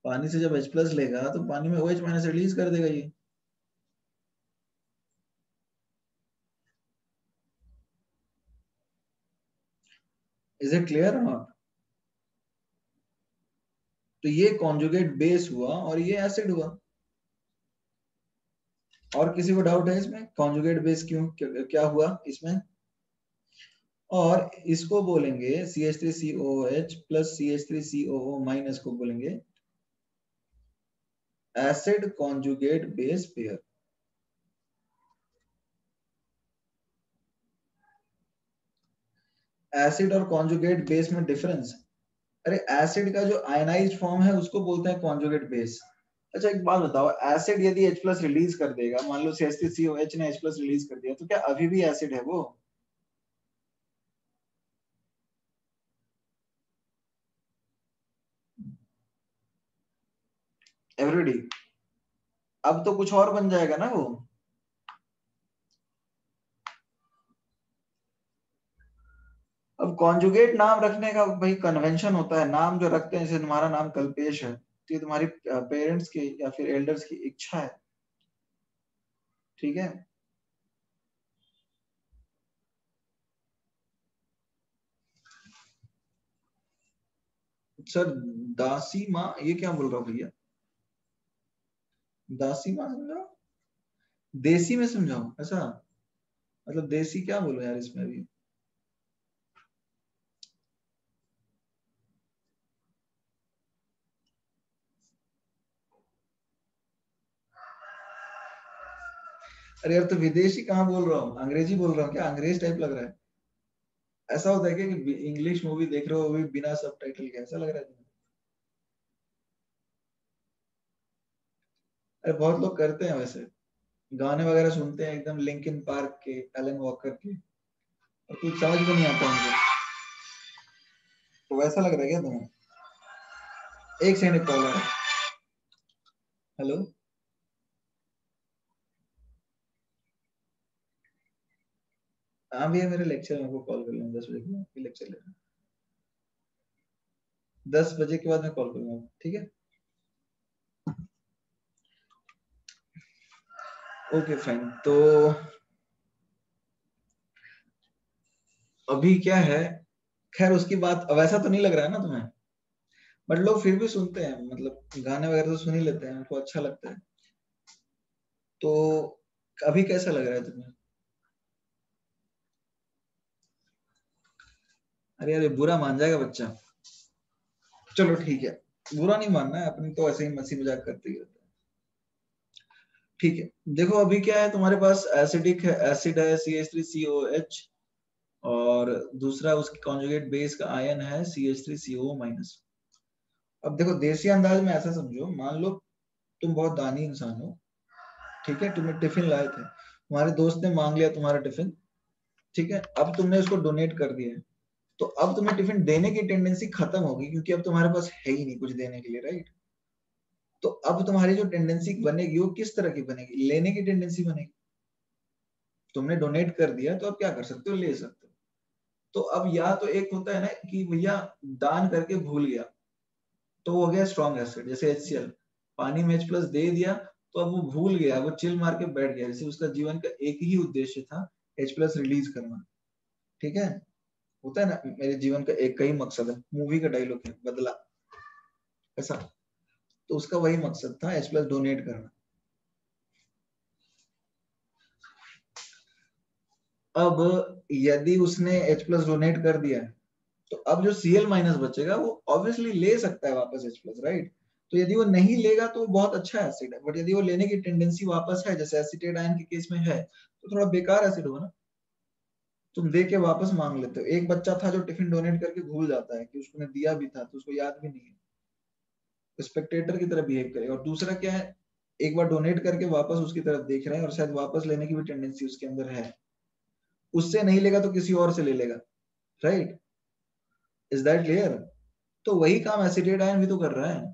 पानी से जब H प्लस लेगा तो पानी में OH माइनस रिलीज कर देगा ये। Is it clear not? तो ये कॉन्जुगेट बेस हुआ और ये एसिड हुआ। और किसी को डाउट है इसमें कॉन्जुगेट बेस क्यों क्या हुआ इसमें? और इसको बोलेंगे CH3COOH प्लस CH3COO माइनस को बोलेंगे acid conjugate base pair. Acid और कॉन्जुगेट बेस में डिफरेंस, अरे एसिड का जो आयनाइज्ड फॉर्म है उसको बोलते हैं कॉन्जुगेट बेस। अच्छा एक बात बताओ, एसिड यदि H प्लस रिलीज कर देगा, मान लो CH3COH ने H प्लस रिलीज कर दिया, तो क्या अभी भी एसिड है वो? एवरीडी। अब तो कुछ और बन जाएगा ना वो। अब कॉन्जुगेट नाम रखने का भाई कन्वेंशन होता है, नाम जो रखते हैं, जैसे तुम्हारा नाम कल्पेश है तो ये तुम्हारी पेरेंट्स की या फिर एल्डर्स की इच्छा है, ठीक है। सर दासी माँ ये क्या बोल रहा हूँ भैया? दासी माँ समझाओ, देसी में समझाओ ऐसा, मतलब देसी क्या बोलो यार इसमें भी। अरे यार तो विदेशी कहाँ बोल रहा हूँ, अंग्रेजी बोल रहा हूँ क्या? अंग्रेज टाइप लग रहा है। ऐसा होता है क्या कि इंग्लिश मूवी देख रहे हो वो भी बिना सबटाइटल के, ऐसा लग रहा है तुम्हें? अरे बहुत लोग करते हैं वैसे, गाने वगैरह सुनते हैं एकदम लिंकिन पार्क के, एलन वॉकर के, और कुछ समझ में नहीं आता उनको, तो वैसा लग रहा है क्या तुम्हें? एक सेकंड कॉल है। हेलो। हाँ भैया मेरे लेक्चर में, को कॉल कर लेना 10 बजे के बाद, लेक्चर लेना 10 बजे के बाद मैं कॉल करूंगा, ठीक है। Okay fine. तो अभी क्या है, खैर उसकी बात, वैसा तो नहीं लग रहा है ना तुम्हें? बट लोग फिर भी सुनते हैं, मतलब गाने वगैरह तो सुन ही लेते हैं, उनको अच्छा लगता है। तो अभी कैसा लग रहा है तुम्हें? अरे अरे बुरा मान जाएगा बच्चा। चलो ठीक है, बुरा नहीं मानना है, अपनी तो ऐसे ही मस्ती मजाक करते ही रहते हैं। ठीक है, देखो अभी क्या है तुम्हारे पास, एसिडिक है, एसिड है CH3COH, और दूसरा उसकी कॉन्जुगेट बेस का आयन है CH3CO माइनस। अब देखो देसी अंदाज में ऐसा समझो, मान लो तुम बहुत दानी इंसान हो, ठीक है, तुम्हें टिफिन लाए थे, तुम्हारे दोस्त ने मांग लिया तुम्हारा टिफिन, ठीक है, अब तुमने उसको डोनेट कर दिया है, तो अब तुम्हें टिफिन देने की टेंडेंसी खत्म होगी, क्योंकि अब तुम्हारे पास है ही नहीं कुछ देने के लिए, राइट? तो अब तुम्हारी जो टेंडेंसी बनेगी वो किस तरह की बनेगी? लेने की टेंडेंसी बनेगी। तुमने डोनेट कर दिया तो अब क्या कर सकते हो, ले सकते हो। तो अब या तो एक होता है ना कि भैया दान करके भूल गया, तो वो हो गया स्ट्रॉन्ग एसिड, जैसे HCl, पानी में H प्लस दे दिया, तो अब वो भूल गया, वो चिल मार के बैठ गया, जैसे उसका जीवन का एक ही उद्देश्य था H प्लस रिलीज करना, ठीक है। होता है ना, मेरे जीवन का एक ही मकसद है, मूवी का डायलॉग है बदला, ऐसा। तो उसका वही मकसद था, H प्लस डोनेट करना। अब यदि उसने H प्लस डोनेट कर दिया है, तो अब जो Cl माइनस बचेगा वो ऑब्वियसली ले सकता है वापस H प्लस, राइट? तो यदि वो नहीं लेगा तो वो बहुत अच्छा एसिड है, बट यदि वो लेने की टेंडेंसी वापस है, जैसे एसीटेट आयन के केस में है, तो थोड़ा बेकार एसिड होगा ना। तुम दे के वापस मांग लेते हो। एक बच्चा था जो टिफिन डोनेट करके भूल जाता है कि उसने दिया भी था, तो उसको याद भी नहीं है, स्पेक्टेटर की तरह बिहेव करेगा। और दूसरा क्या है, एक बार डोनेट करके वापस उसकी तरफ देख रहे हैं और शायद वापस लेने की भी टेंडेंसी उसके अंदर है, उससे नहीं लेगा तो किसी और से ले लेगा, राइट? Is that clear? तो वही काम एसिटेट आयन भी तो कर रहा है।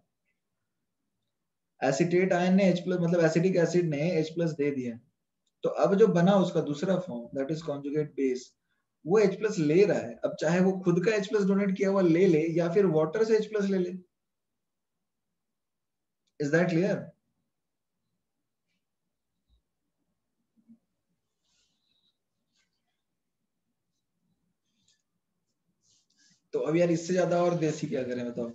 एसिटेट आयन ने H प्लस, मतलब एसिटिक एसिड ने H प्लस दे दिया, तो अब जो बना उसका दूसरा form, that is conjugate base, वो H प्लस ले रहा है। अब चाहे वो खुद का H प्लस डोनेट किया हुआ ले ले या फिर वाटर से H प्लस ले ले। Is that clear? तो अब यार इससे ज्यादा और देसी क्या करें बताओ?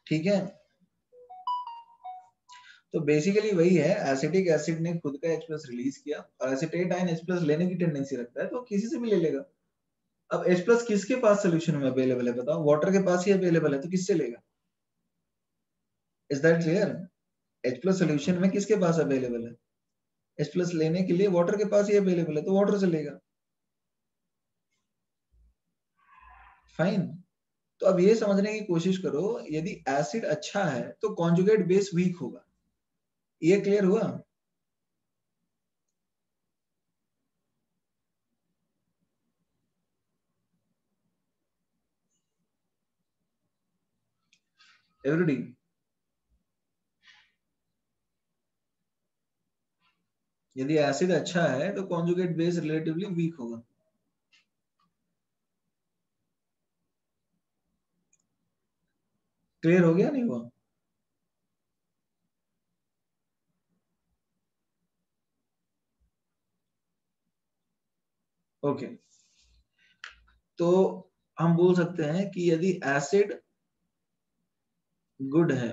ठीक है, तो बेसिकली वही है, एसिटिक एसिड ने खुद का H+ रिलीज किया और एसिटेट आयन H+ लेने की टेंडेंसी रखता है, तो किसी से भी ले लेगा। अब H+ किसके पास सोल्यूशन में अवेलेबल है बताओ? वाटर के पास ही अवेलेबल है, तो किससे लेगा? Is that clear? H+ solution में किसके पास अवेलेबल है? H+ लेने के लिए वाटर के पास ही अवेलेबल है, तो वाटर से लेगा। फाइन। तो अब ये समझने की कोशिश करो, यदि एसिड अच्छा है तो कॉन्जुगेट बेस वीक होगा। ये क्लियर हुआ? एवरीडी? यदि एसिड अच्छा है तो कॉन्जुगेट बेस रिलेटिवली वीक होगा। क्लियर हो गया नहीं हुआ? ओके, तो हम बोल सकते हैं कि यदि एसिड गुड है,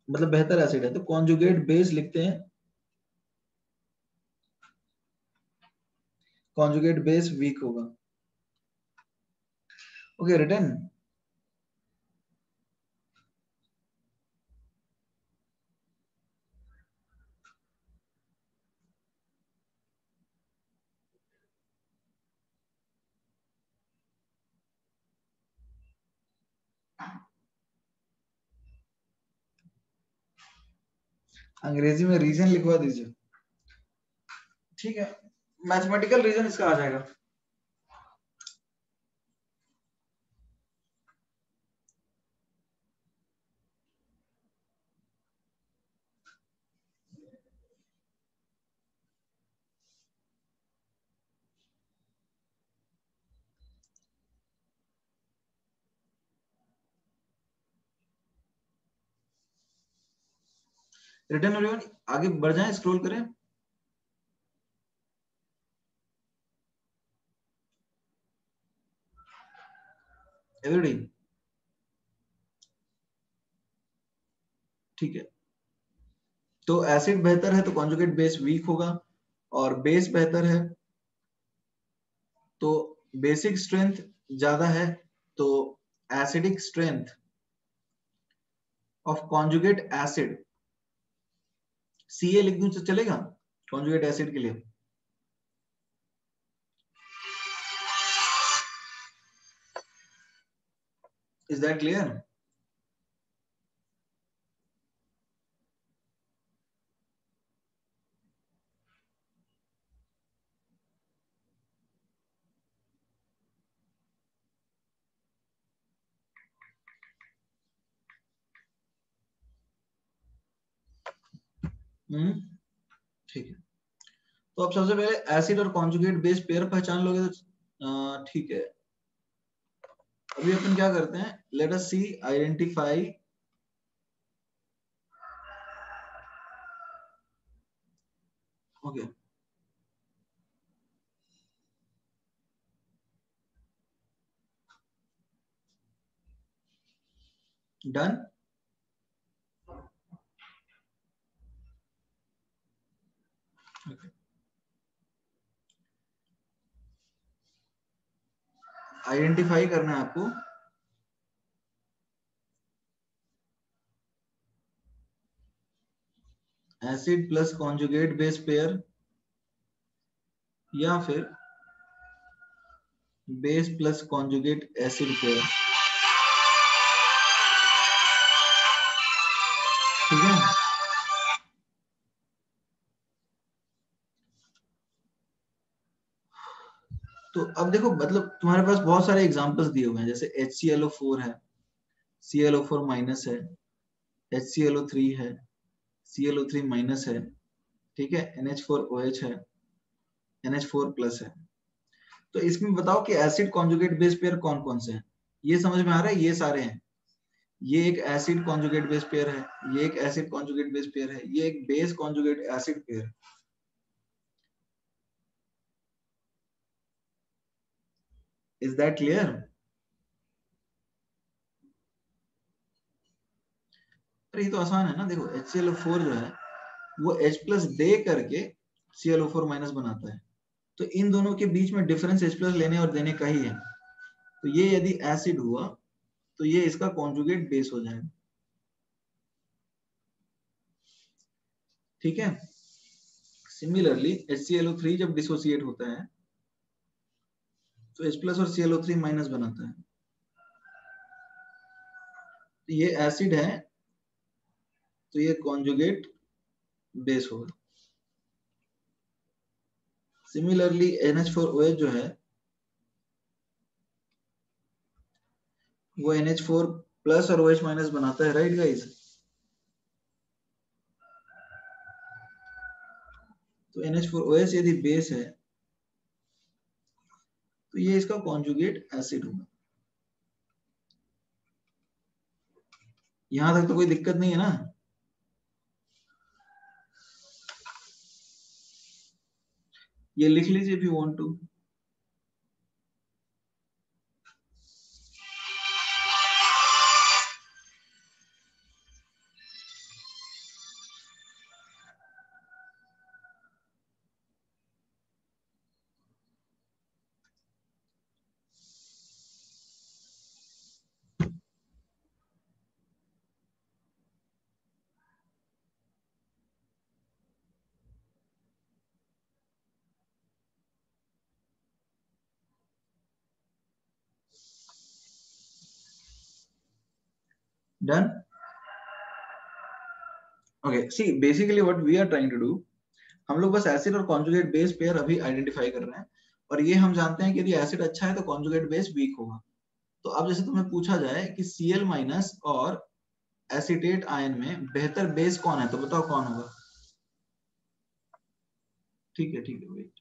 मतलब बेहतर एसिड है, तो कॉन्जुगेट बेस लिखते हैं, कॉन्जुगेट बेस वीक होगा। Okay, return. अंग्रेजी में रीजन लिखवा दीजिए। ठीक है, मैथमेटिकल रीजन इसका आ जाएगा। रिटर्न एवरीवन, आगे बढ़ जाएं, स्क्रॉल करें। एवरीडी? ठीक है, तो एसिड बेहतर है तो कॉन्जुगेट बेस वीक होगा, और बेस बेहतर है तो बेसिक स्ट्रेंथ ज्यादा है, तो acidic strength of conjugate acid, Ca लिख दूं तो चलेगा कॉन्जुगेट एसिड के लिए? Is that clear? ठीक है, तो अब सबसे पहले एसिड और कॉन्जुगेट बेस पेयर पहचान लोगे तो ठीक है। अभी अपन क्या करते हैं, लेट अस सी आइडेंटिफाई ओके, डन। आइडेंटिफाई करना है आपको acid plus conjugate base pair या फिर base plus conjugate acid pair. ठीक है, तो अब देखो, मतलब तुम्हारे पास बहुत सारे एग्जांपल्स दिए हुए हैं, जैसे HClO4 है, ClO4 माइनस है, HClO3 है, ClO3 माइनस है, ठीक है, NH4OH है, NH4 प्लस है। तो इसमें बताओ कि एसिड कॉन्जुगेट बेस पेयर कौन कौन से हैं? ये समझ में आ रहा है? ये सारे हैं। ये एक एसिड कॉन्जुगेट बेस पेयर है, ये एक एसिड कॉन्जुगेट बेस पेयर है, ये एक base conjugate acid pair. Is that clear? अरे ये तो आसान है ना, देखो HClO4 जो है वो H प्लस दे करके ClO4 माइनस बनाता है, तो इन दोनों के बीच में डिफरेंस H प्लस लेने और देने का ही है। तो ये यदि एसिड हुआ तो ये इसका कॉन्जुगेट बेस हो जाएगा। ठीक है। सिमिलरली HClO3 जब डिसोसिएट होता है तो H प्लस और ClO3 माइनस बनाता है, तो ये एसिड है तो ये कॉन्जुगेट बेस होगा। सिमिलरली NH4OH जो है वो NH4 प्लस और OH माइनस बनाता है, राइट गाइस। तो NH4OH यदि बेस है तो ये इसका कॉन्जुगेट एसिड होगा। यहां तक तो कोई दिक्कत नहीं है ना। ये लिख लीजिए if you want to. Done. Okay, see basically what we are trying to do, हम लोग बस एसिड और कॉन्जुगेट बेस पेयर अभी आइडेंटिफाई कर रहे हैं, और ये हम जानते हैं कि यदि एसिड अच्छा है तो कॉन्जुगेट बेस वीक होगा। तो अब जैसे तुम्हें पूछा जाए कि Cl माइनस और एसिटेट आयन में बेहतर बेस कौन है, तो बताओ कौन होगा। ठीक है वेट।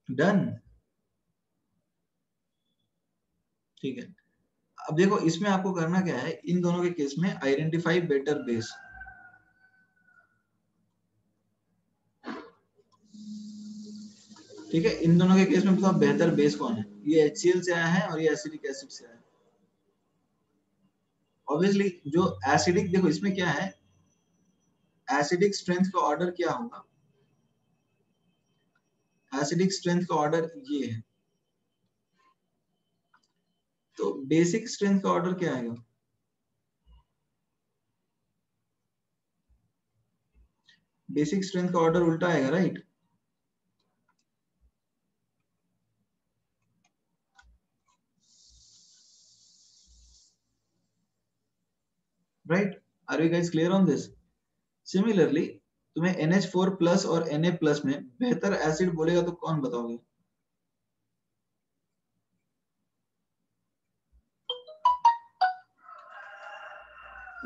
डन। ठीक है, अब देखो इसमें आपको करना क्या है, इन दोनों के केस में आइडेंटिफाई बेटर बेस। ठीक है, इन दोनों के केस में बताओ बेहतर बेस कौन है। ये HCl से आया है और ये एसिडिक एसिड से आया है। ऑब्वियसली जो एसिडिक, देखो इसमें क्या है, एसिडिक स्ट्रेंथ का ऑर्डर क्या होगा, एसिडिक स्ट्रेंथ का ऑर्डर ये है, तो बेसिक स्ट्रेंथ का ऑर्डर क्या आएगा, बेसिक स्ट्रेंथ का ऑर्डर उल्टा आएगा, right. Right, are you guys clear on this. Similarly तुम्हें NH4 प्लस और Na प्लस में बेहतर एसिड बोलेगा तो कौन बताओगे।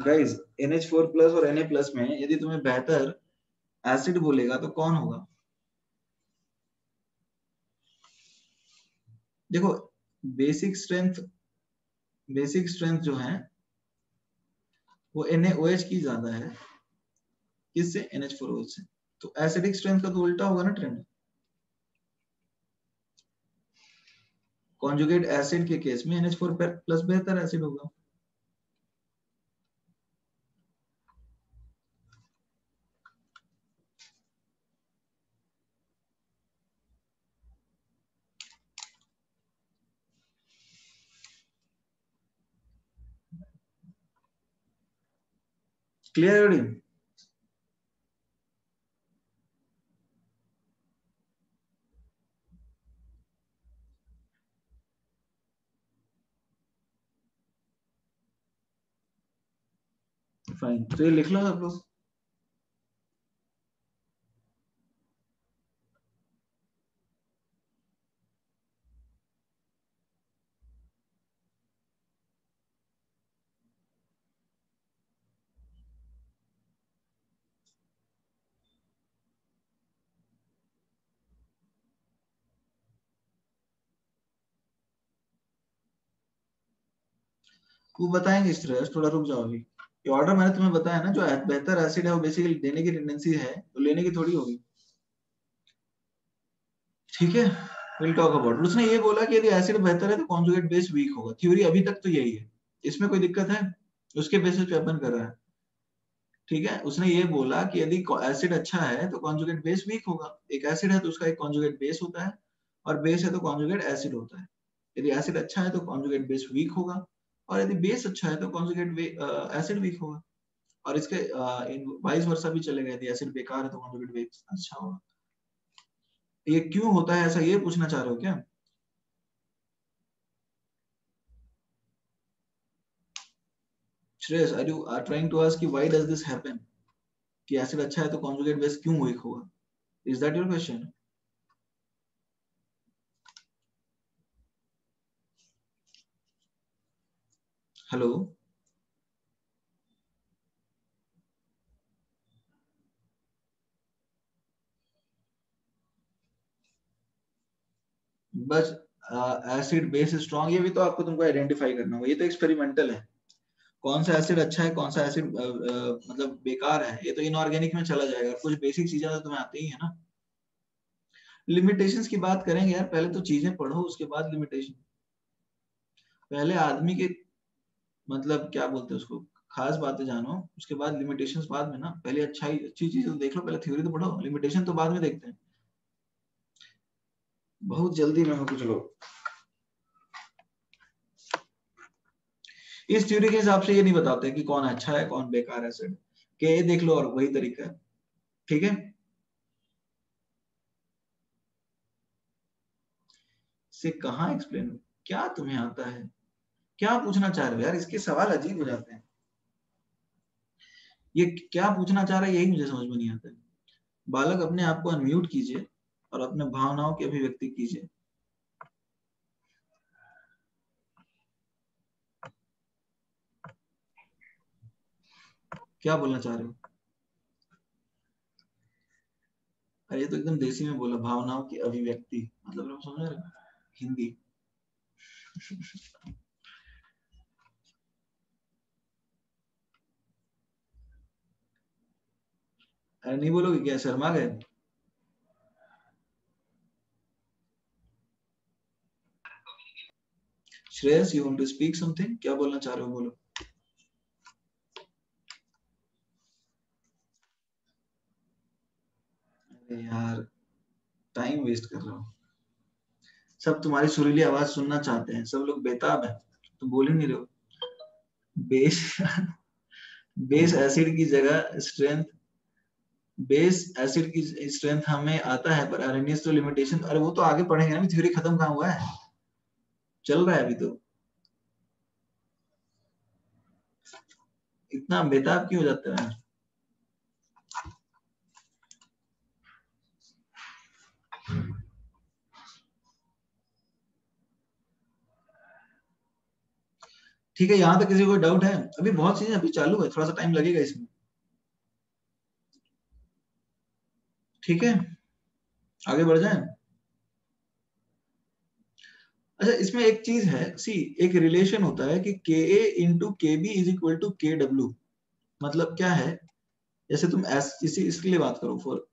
गाइस NH4 प्लस और Na प्लस में यदि तुम्हें बेहतर एसिड बोलेगा तो कौन होगा। देखो बेसिक स्ट्रेंथ, बेसिक स्ट्रेंथ जो है वो NaOH की ज्यादा है, किससे, NH4OH से। तो एसिडिक स्ट्रेंथ का तो उल्टा होगा ना ट्रेंड। कॉन्जुगेट एसिड के केस में NH4 प्लस बेहतर एसिड होगा। क्लियर है। फाइन, तो ये लिख लो आप लोग। वो बताएंगे स्ट्रेस, थोड़ा रुक जाओ अभी। ये ऑर्डर मैंने तुम्हें बताया ना, जो बेहतर एसिड है वो बेसिकली देने की टेंडेंसी है, तो लेने की थोड़ी होगी। ठीक है, विल टॉक अबाउट। उसने ये बोला कि यदि एसिड बेहतर है तो कॉन्जुगेट बेस वीक होगा। थ्योरी अभी तक तो यही है, इसमें कोई दिक्कत है? उसके बेसिस पे अपन कर रहा है। ठीक है, उसने ये बोला कि यदि एसिड अच्छा है तो कॉन्जुगेट बेस वीक होगा। एक एसिड है तो उसका एक कॉन्जुगेट बेस होता है, और बेस है तो कॉन्जुगेट एसिड होता है। यदि एसिड अच्छा है तो कॉन्जुगेट बेस वीक होगा, और यदि बेस अच्छा है तो कॉन्जुगेट एसिड वीक होगा। और इसके वाइस वर्सा भी चलेगा, यदि एसिड बेकार है तो कॉन्जुगेट बेस अच्छा होगा। ये क्यों होता है ऐसा, ये पूछना चाह रहे हो क्या? Shreyas, are you are trying to ask कि व्हाई डज दिस हैपन, कि एसिड अच्छा है तो कॉन्जुगेट बेस क्यों वीक होगा? Is that your question? Hello? बस एसिड बेस स्ट्रॉन्ग, ये भी तो आपको तुमको आइडेंटिफाई करना होगा। ये तो एक्सपेरिमेंटल है, कौन सा एसिड अच्छा है कौन सा एसिड मतलब बेकार है, ये तो इनऑर्गेनिक में चला जाएगा। कुछ बेसिक चीजें तो तुम्हें आती ही है ना। लिमिटेशंस की बात करेंगे यार, पहले तो चीजें पढ़ो उसके बाद लिमिटेशन। पहले आदमी के मतलब क्या बोलते हैं उसको, खास बातें जानो, उसके बाद लिमिटेशंस बाद में ना। पहले अच्छी चीज तो देख लो, पहले थ्योरी तो पढ़ो, लिमिटेशन तो बाद में देखते हैं। बहुत जल्दी में हो कुछ लोग। इस थ्योरी के हिसाब से ये नहीं बताते कि कौन अच्छा है कौन बेकार एसिड, के देख लो और वही तरीका है। ठीक है, से कहाँ एक्सप्लेन, क्या तुम्हें आता है, क्या पूछना चाह रहे हो यार? इसके सवाल अजीब हो जाते हैं। ये क्या पूछना चाह रहा है यही मुझे समझ में नहीं आता है। बालक, अपने आप को अनम्यूट कीजिए और अपने भावनाओं की अभिव्यक्ति कीजिए। क्या बोलना चाह रहे हो? अरे ये तो एकदम देसी में बोला, भावनाओं की अभिव्यक्ति, मतलब आप समझ रहे हो हिंदी? अरे नहीं बोलोगे क्या, शर्मा गए? Shreyas, you want to speak something, क्या बोलना चाह रहे हो, बोलो। अरे यार, टाइम वेस्ट कर रहा हूँ। सब तुम्हारी सुरीली आवाज सुनना चाहते हैं, सब लोग बेताब हैं, तुम बोल ही नहीं रहे हो। बेस बेस एसिड की जगह स्ट्रेंथ, बेस एसिड की स्ट्रेंथ हमें आता है, पर आरएनएस तो लिमिटेशन। अरे वो तो आगे पढ़ेंगे ना, थ्योरी खत्म कहाँ हुआ है, चल रहा है अभी तो। इतना बेताब क्यों हो जाता है? ठीक है, यहाँ तक किसी को डाउट है? अभी बहुत चीजें अभी चालू है, थोड़ा सा टाइम लगेगा इसमें। ठीक है, आगे बढ़ जाए। अच्छा, इसमें एक चीज है, सी, एक रिलेशन होता है कि के ए into K B is equal to K W. मतलब क्या है, जैसे तुम इसके लिए बात करो, फॉर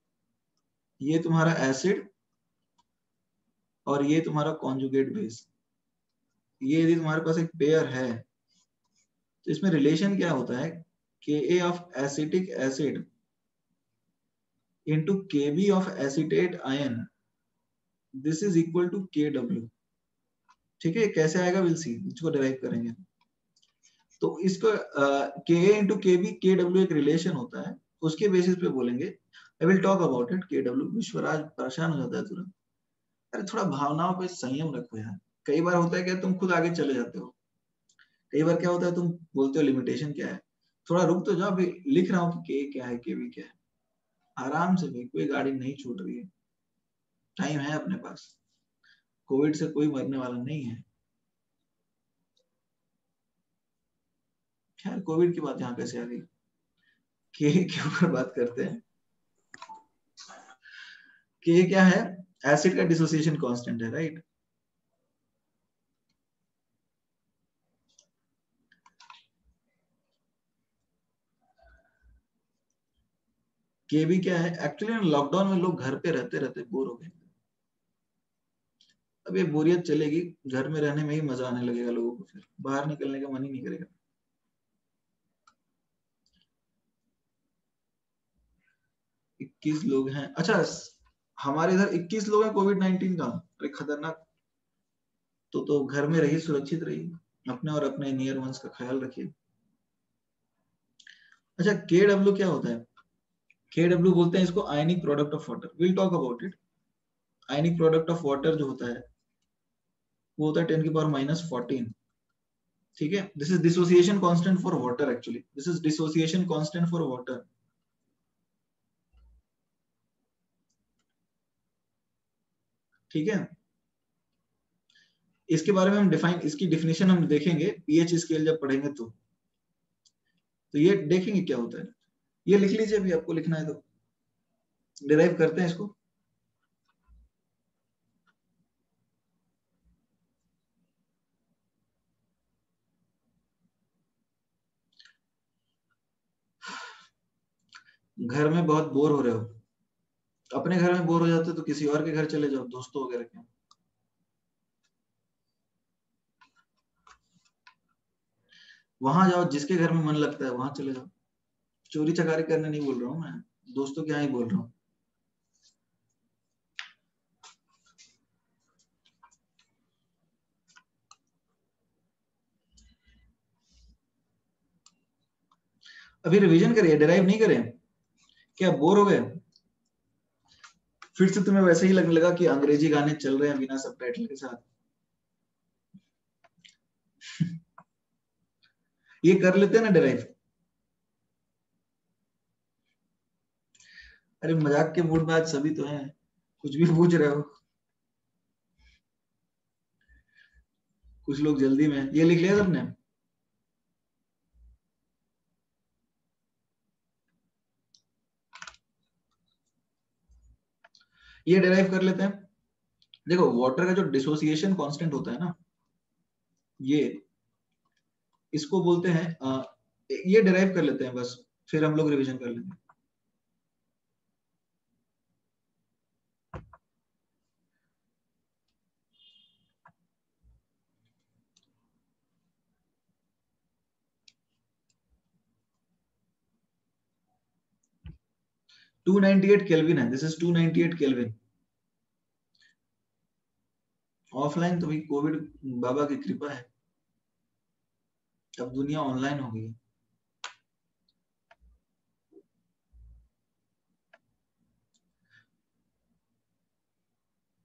ये तुम्हारा एसिड और ये तुम्हारा कॉन्जुगेट बेस, ये यदि तुम्हारे पास एक पेयर है तो इसमें रिलेशन क्या होता है, K a of acetic acid into K b of acetate ion, this is equal to K W. ठीक है, कैसे आएगा विल सी, इसको डिराइव करेंगे। तो इसको के ए इंटू के बी के डब्ल्यू एक रिलेशन होता है, उसके बेसिस पे बोलेंगे। I will talk about it. के डब्ल्यू, विश्वराज परेशान हो जाता है तुरंत। अरे थोड़ा भावनाओं पे संयम रखो यार। कई बार होता है कि तुम खुद आगे चले जाते हो, कई बार क्या होता है तुम बोलते हो लिमिटेशन क्या है, थोड़ा रुक तो जाओ। अभी लिख रहा हूँ कि के क्या है के बी क्या है, आराम से भाई, कोई गाड़ी नहीं छूट रही है, टाइम है अपने पास, कोविड से कोई मरने वाला नहीं है। खैर, कोविड की बात यहाँ कैसे आ गई, के ऊपर बात करते हैं। के क्या है, एसिड का डिसोसिएशन कांस्टेंट है, राइट? के भी क्या है एक्चुअली, लॉकडाउन में लोग घर पे रहते रहते बोर हो गए। अब ये बोरियत चलेगी, घर में रहने में ही मजा आने लगेगा लोगों को, फिर बाहर निकलने का मन ही नहीं करेगा। 21 लोग हैं, अच्छा हमारे इधर 21 लोग हैं कोविड-19 का, अरे खतरनाक। तो घर में रहिए, सुरक्षित रहिए, अपने और अपने नियर वंस का ख्याल रखिए। अच्छा KW क्या होता है? KW बोलते हैं इसको ionic product of water, will talk about it. Ionic product of water जो होता है वो होता है 10 की पावर -14, ठीक है। This is dissociation constant for water, actually this is dissociation constant for water, ठीक है। इसके बारे में हम इसकी डिफिनेशन हम देखेंगे पीएच स्केल जब पढ़ेंगे तो ये देखेंगे क्या होता है। ये लिख लीजिए, अभी आपको लिखना है तो डिराइव करते हैं इसको। घर में बहुत बोर हो रहे हो, अपने घर में बोर हो जाते हो तो किसी और के घर चले जाओ, दोस्तों वगैरह के। वहां जाओ, जिसके घर में मन लगता है वहां चले जाओ। चोरी चकारी करने नहीं बोल रहा हूँ मैं, दोस्तों के यहाँ ही बोल रहा हूँ। अभी रिवीजन करिए, डिराइव नहीं करें क्या? बोर हो गए? फिर से तुम्हें वैसे ही लगने लगा कि अंग्रेजी गाने चल रहे हैं बिना सबटाइटल के साथ? ये कर लेते हैं ना डिराइव। अरे मजाक के मूड में आज सभी तो हैं, कुछ भी पूछ रहे हो। कुछ लोग जल्दी में। ये लिख लिया सबने? ये डिराइव कर लेते हैं। देखो वाटर का जो डिसोसिएशन कांस्टेंट होता है ना, ये इसको बोलते हैं ये डिराइव कर लेते हैं बस, फिर हम लोग रिवीजन कर लेंगे। टू 298 केल्विन है, दिस इज 298 केल्विन। ऑफलाइन तो भाई कोविड बाबा की कृपा है, अब दुनिया ऑनलाइन हो गई है।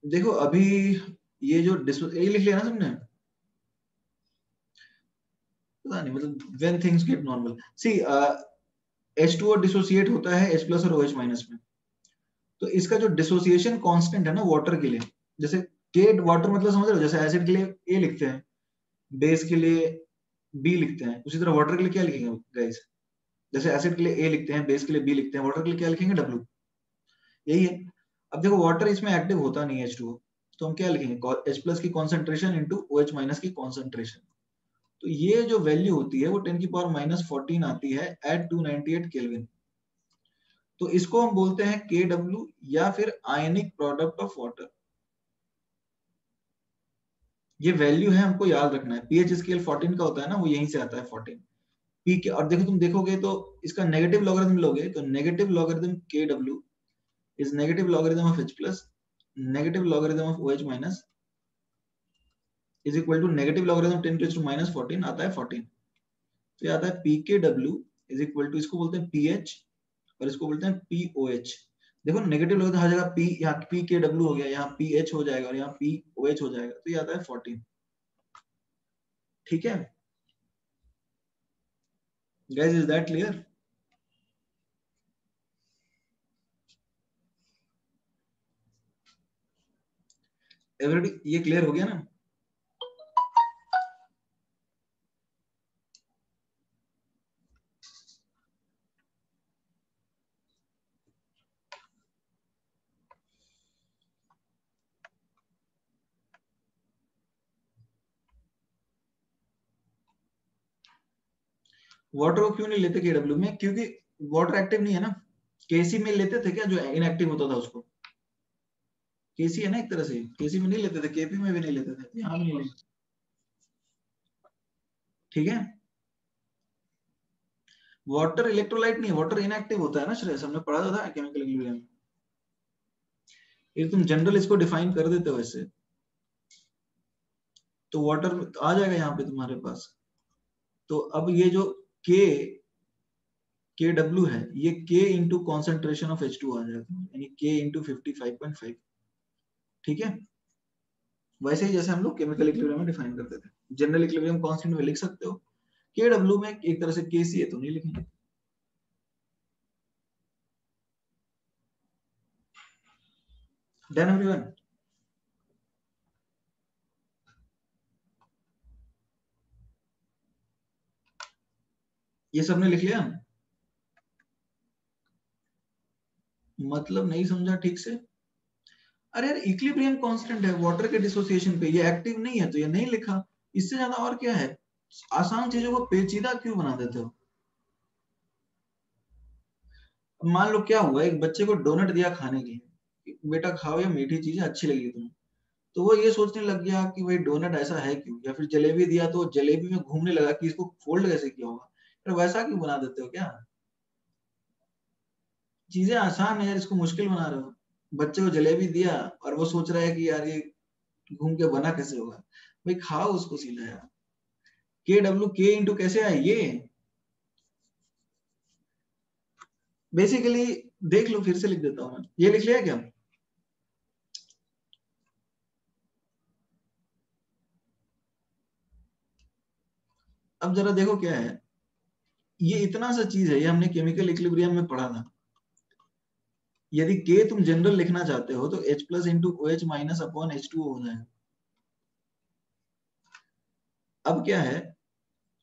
देखो अभी ये जो ये लिख लिया ना तुमने? पता नहीं, मतलब when things get normal, see H2O dissociate होता है H प्लस और OH माइनस में। तो इसका जो डिसोसिएशन कांस्टेंट है ना वाटर के लिए, जैसे के वाटर मतलब समझ रहे हो, जैसे एसिड के लिए ए लिखते हैं, बेस के लिए बी लिखते हैं, उसी तरह वाटर के लिए क्या लिखेंगे गाइस? जैसे एसिड के लिए ए लिखते हैं, बेस के लिए बी लिखते हैं, वाटर के लिए क्या लिखेंगे? W। यही है। अब देखो वाटर इसमें एक्टिव होता नहीं है H2O, तो हम क्या लिखेंगे? H प्लस की कॉन्सेंट्रेशन इंटू OH माइनस की कॉन्सेंट्रेशन। तो ये जो वैल्यू होती है वो 10 की पावर -14 आती है एट 298 केल्विन। तो इसको हम बोलते हैं KW या फिर आयनिक प्रोडक्ट ऑफ वाटर। ये वैल्यू है, हमको याद रखना है। पीएच स्केल 14 का होता है ना, वो यहीं से आता है 14। पी के, और देखो तुम देखोगे तो इसका नेगेटिव लॉगरिथम लोगे तो negative logarithm KW is negative logarithm of H plus negative logarithm of OH minus is equal to negative logarithm 10⁻⁻14 आता है 14। तो ये आता है PKW इज इक्वल टू, इसको बोलते हैं पीएच और इसको बोलते हैं POH। देखो नेगेटिव लॉगरिथम हर जगह P, यहाँ PKW हो गया, यहाँ PH हो जाएगा और यहाँ POH हो जाएगा, तो ये आता है 14। ठीक है guys, is that clear? Everybody ये क्लियर हो गया ना? वाटर को क्यों नहीं लेते KW में? क्योंकि वाटर एक्टिव नहीं है ना। केसी में लेते थे क्या जो इनएक्टिव होता था उसको? केसी है ना एक तरह से, केसी में नहीं लेते थे, केपी में भी नहीं लेते थे, यहाँ भी नहीं लेते। ठीक है, वाटर इलेक्ट्रोलाइट नहीं, वाटर इनएक्टिव होता है ना श्रेयस, हमने पढ़ा तो था केमिकल इक्विलिब्रियम में। ये तुम जनरल इसको डिफाइन कर देते हो ऐसे, तो वाटर आ जाएगा यहाँ पे तुम्हारे पास। तो अब ये जो के के डब्ल्यू है, ये के इंटू कॉन्सेंट्रेशन ऑफ H2 आ जाएगा, यानी के इंटू 55.5। ठीक है, वैसे ही जैसे हम लोग केमिकल इक्विलिब्रियम में डिफाइन करते थे, जनरल इक्विलिब्रियम कांस्टेंट में लिख सकते हो, के डब्ल्यू में एक तरह से के सी है तो नहीं लिखेंगे। Done everyone? ये सबने लिख लिया? मतलब नहीं समझा ठीक से? अरे यार इक्विलिब्रियम कांस्टेंट है वाटर के डिसोसिएशन पे, ये एक्टिव नहीं है तो ये नहीं लिखा, इससे ज्यादा और क्या है? आसान चीजों को पेचीदा क्यों बना देते हो? मान लो क्या हुआ, एक बच्चे को डोनट दिया खाने के लिए, बेटा खाओ ये मीठी चीज है अच्छी लगी तुम्हें, तो वो ये सोचने लग गया कि भाई डोनट ऐसा है क्यों, या फिर जलेबी दिया तो जलेबी में घूमने लगा कि इसको फोल्ड कैसे किया होगा। फिर वैसा क्यों बना देते हो क्या? चीजें आसान है यार, इसको मुश्किल बना रहे हो। बच्चे को जलेबी दिया और वो सोच रहा है कि यार ये घूम के बना कैसे होगा, भाई खाओ उसको सीधा यार। के डब्ल्यू के इंटू कैसे आए ये, बेसिकली देख लो, फिर से लिख देता हूं मैं, ये लिख लिया क्या? अब जरा देखो क्या है, ये इतना सा चीज है, ये हमने केमिकल इक्विलिब्रियम में पढ़ा था। यदि के तुम जनरल लिखना चाहते हो तो H plus into O H minus upon H2O होना है। अब क्या है,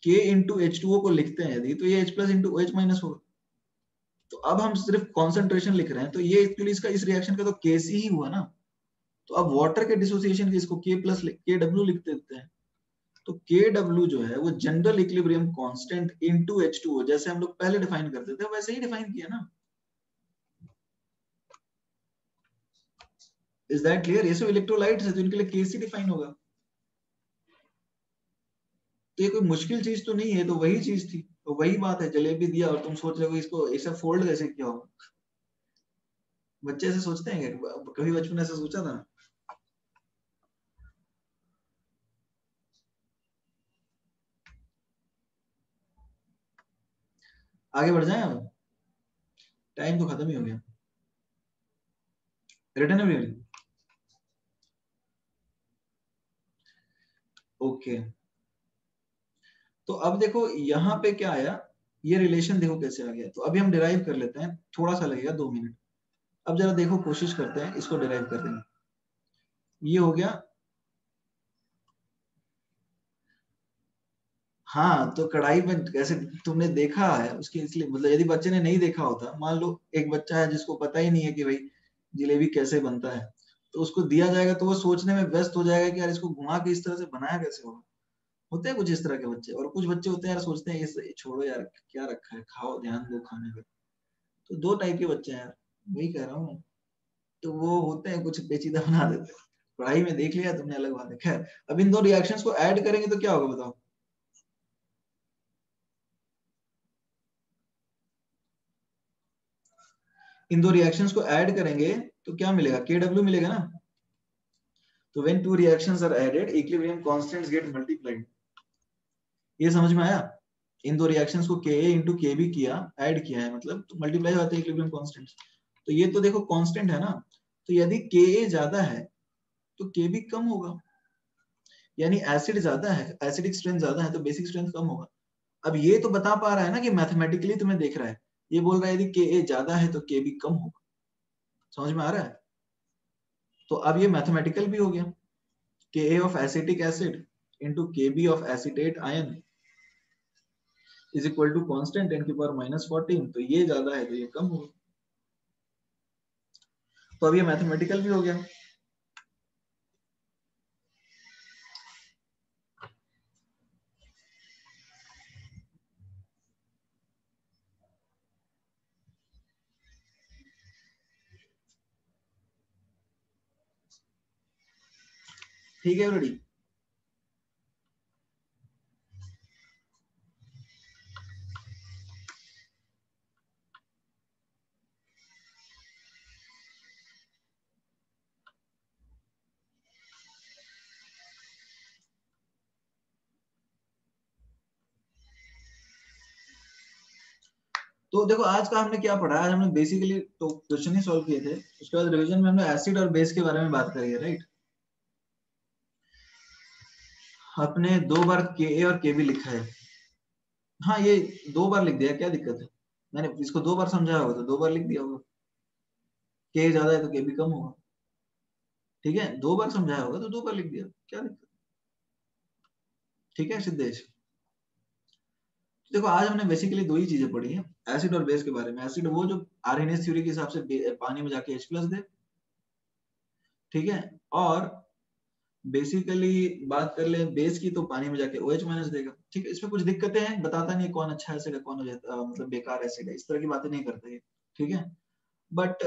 के इंटू H2O को लिखते हैं यदि, तो ये H plus into O H minus होगा। तो अब हम सिर्फ कॉन्सेंट्रेशन लिख रहे हैं, तो ये एक्चुअली इसका इस रिएक्शन का तो केसी ही हुआ ना। तो अब वाटर के डिसोसिएशन के इसको के प्लस के डब्ल्यू लिख देते हैं। तो के डब्ल्यू जो है वो general equilibrium constant into H2O, जैसे हम लोग पहले डिफाइन करते थे वैसे ही डिफाइन किया ना। Is that clear? ये सब इलेक्ट्रोलाइट्स है तो इनके लिए केसी डिफाइन होगा। तो ये कोई मुश्किल चीज तो नहीं है, तो वही चीज थी, तो वही बात है, जलेबी दिया और तुम सोच रहे हो इसको ऐसे फोल्ड कैसे किया होगा। बच्चे ऐसे सोचते हैं क्या? कभी बचपन में ऐसे सोचा था? आगे बढ़ जाए अब, टाइम तो खत्म ही हो गया। रिटर्न है रियल? ओके, तो अब देखो यहाँ पे क्या आया, ये रिलेशन देखो कैसे आ गया, तो अभी हम डिराइव कर लेते हैं, थोड़ा सा लगेगा 2 मिनट। अब जरा देखो कोशिश करते हैं इसको डिराइव कर देंगे। ये हो गया, हाँ तो कढ़ाई में कैसे, तुमने देखा है उसके, इसलिए मतलब यदि बच्चे ने नहीं देखा होता, मान लो एक बच्चा है जिसको पता ही नहीं है कि भाई जलेबी कैसे बनता है, तो उसको दिया जाएगा तो वो सोचने में व्यस्त हो जाएगा कि यार इसको घुमा के इस तरह से बनाया कैसे होगा। होते हैं कुछ इस तरह के बच्चे, और कुछ बच्चे होते हैं यार सोचते हैं ये छोड़ो यार क्या रखा है, खाओ ध्यान दो खाने पे। तो दो टाइप के बच्चे हैं यार, वही कह रहा हूँ। तो वो होते हैं कुछ पेचीदा बना देते हैं। पढ़ाई में देख लिया तुमने, अलग बात है। खैर, अब इन दो रिएक्शंस को ऐड करेंगे तो क्या होगा बताओ? इन दो रिएक्शंस को ऐड करेंगे तो क्या मिलेगा? के डब्ल्यू मिलेगा ना। तो when two reactions are added equilibrium constants get multiplied. ये समझ में आया? इन दो रिएक्शंस को के इंटू के भी किया, ऐड किया है, मतलब तो मल्टीप्लाई होते हैं इक्विलिब्रियम कांस्टेंट्स। तो ये तो देखो कांस्टेंट है ना, तो यदि के ज्यादा है तो के भी कम होगा, यानी एसिड ज्यादा है, एसिडिक स्ट्रेंथ ज्यादा है तो बेसिक स्ट्रेंथ कम होगा। अब ये तो बता पा रहा है ना कि मैथमेटिकली तुम्हें देख रहा है, ये बोल रहा है यदि के ज्यादा है तो के भी कम होगा। समझ में आ रहा है? तो अब ये मैथमेटिकल भी हो गया, Ka of acetic acid into Kb of acetate ion is equal to constant 10 की पावर -14, तो ये ज्यादा है तो ये कम होगा। तो अब ये मैथमेटिकल भी हो गया। ठीक है एवरीबॉडी। तो देखो आज का हमने क्या पढ़ा, आज हमने बेसिकली तो क्वेश्चन ही सॉल्व किए थे, उसके बाद रिवीजन में हमने एसिड और बेस के बारे में बात करी है, राइट। अपने 2 बार के और के भी लिखा है, हाँ ये 2 बार लिख दिया, क्या दिक्कत है, मैंने इसको 2 बार समझाया होगा तो 2 बार लिख दिया होगा, के ज्यादा है तो के भी कम होगा, ठीक है, 2 बार समझाया होगा तो 2 बार लिख दिया, क्या दिक्कत, ठीक है सिद्धेश। देखो आज हमने बेसिकली 2 ही चीजें पढ़ी है एसिड और बेस के बारे में। एसिड वो जो आरएनएस थ्योरी के हिसाब से पानी में जाके H+ दे, ठीक है, और बेसिकली बात कर ले बेस की तो पानी में जाके OH- देगा, ठीक है। इसमें कुछ दिक्कतें हैं, बताता नहीं कौन अच्छा एसिड है कौन मतलब बेकार एसिड है, इस तरह की बातें नहीं करते हैं, ठीक है। बट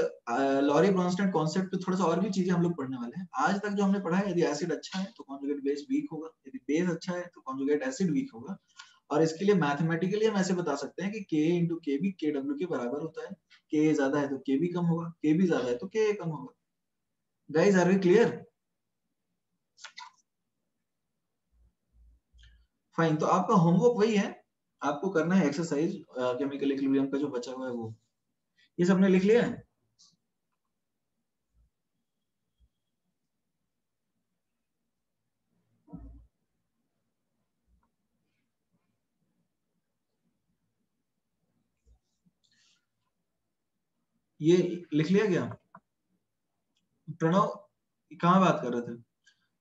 लॉरी ब्रॉन्स्टेड कॉन्सेप्ट पे थोड़ा सा और भी चीजें हम लोग पढ़ने वाले हैं। आज तक जो हमने पढ़ा है, यदि एसिड अच्छा है तो कॉन्जुगेट बेस वीक होगा, यदि बेस अच्छा है तो कॉन्जुगेट एसिड वीक होगा। और इसके लिए मैथमेटिकली हम ऐसे बता सकते हैं कि K इंटू के भी KW के बराबर होता है, K ज्यादा है तो K भी कम होगा, K भी ज्यादा है तो K कम होगा। Guys are we clear? Fine, तो आपका होमवर्क वही है, आपको करना है एक्सरसाइज केमिकल इक्विलिब्रियम का जो बचा हुआ है वो, ये सबने लिख लिया है। ये लिख लिया क्या प्रणव, कहाँ बात कर रहे थे?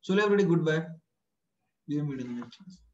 चलो everybody goodbye, we will meet in the next class.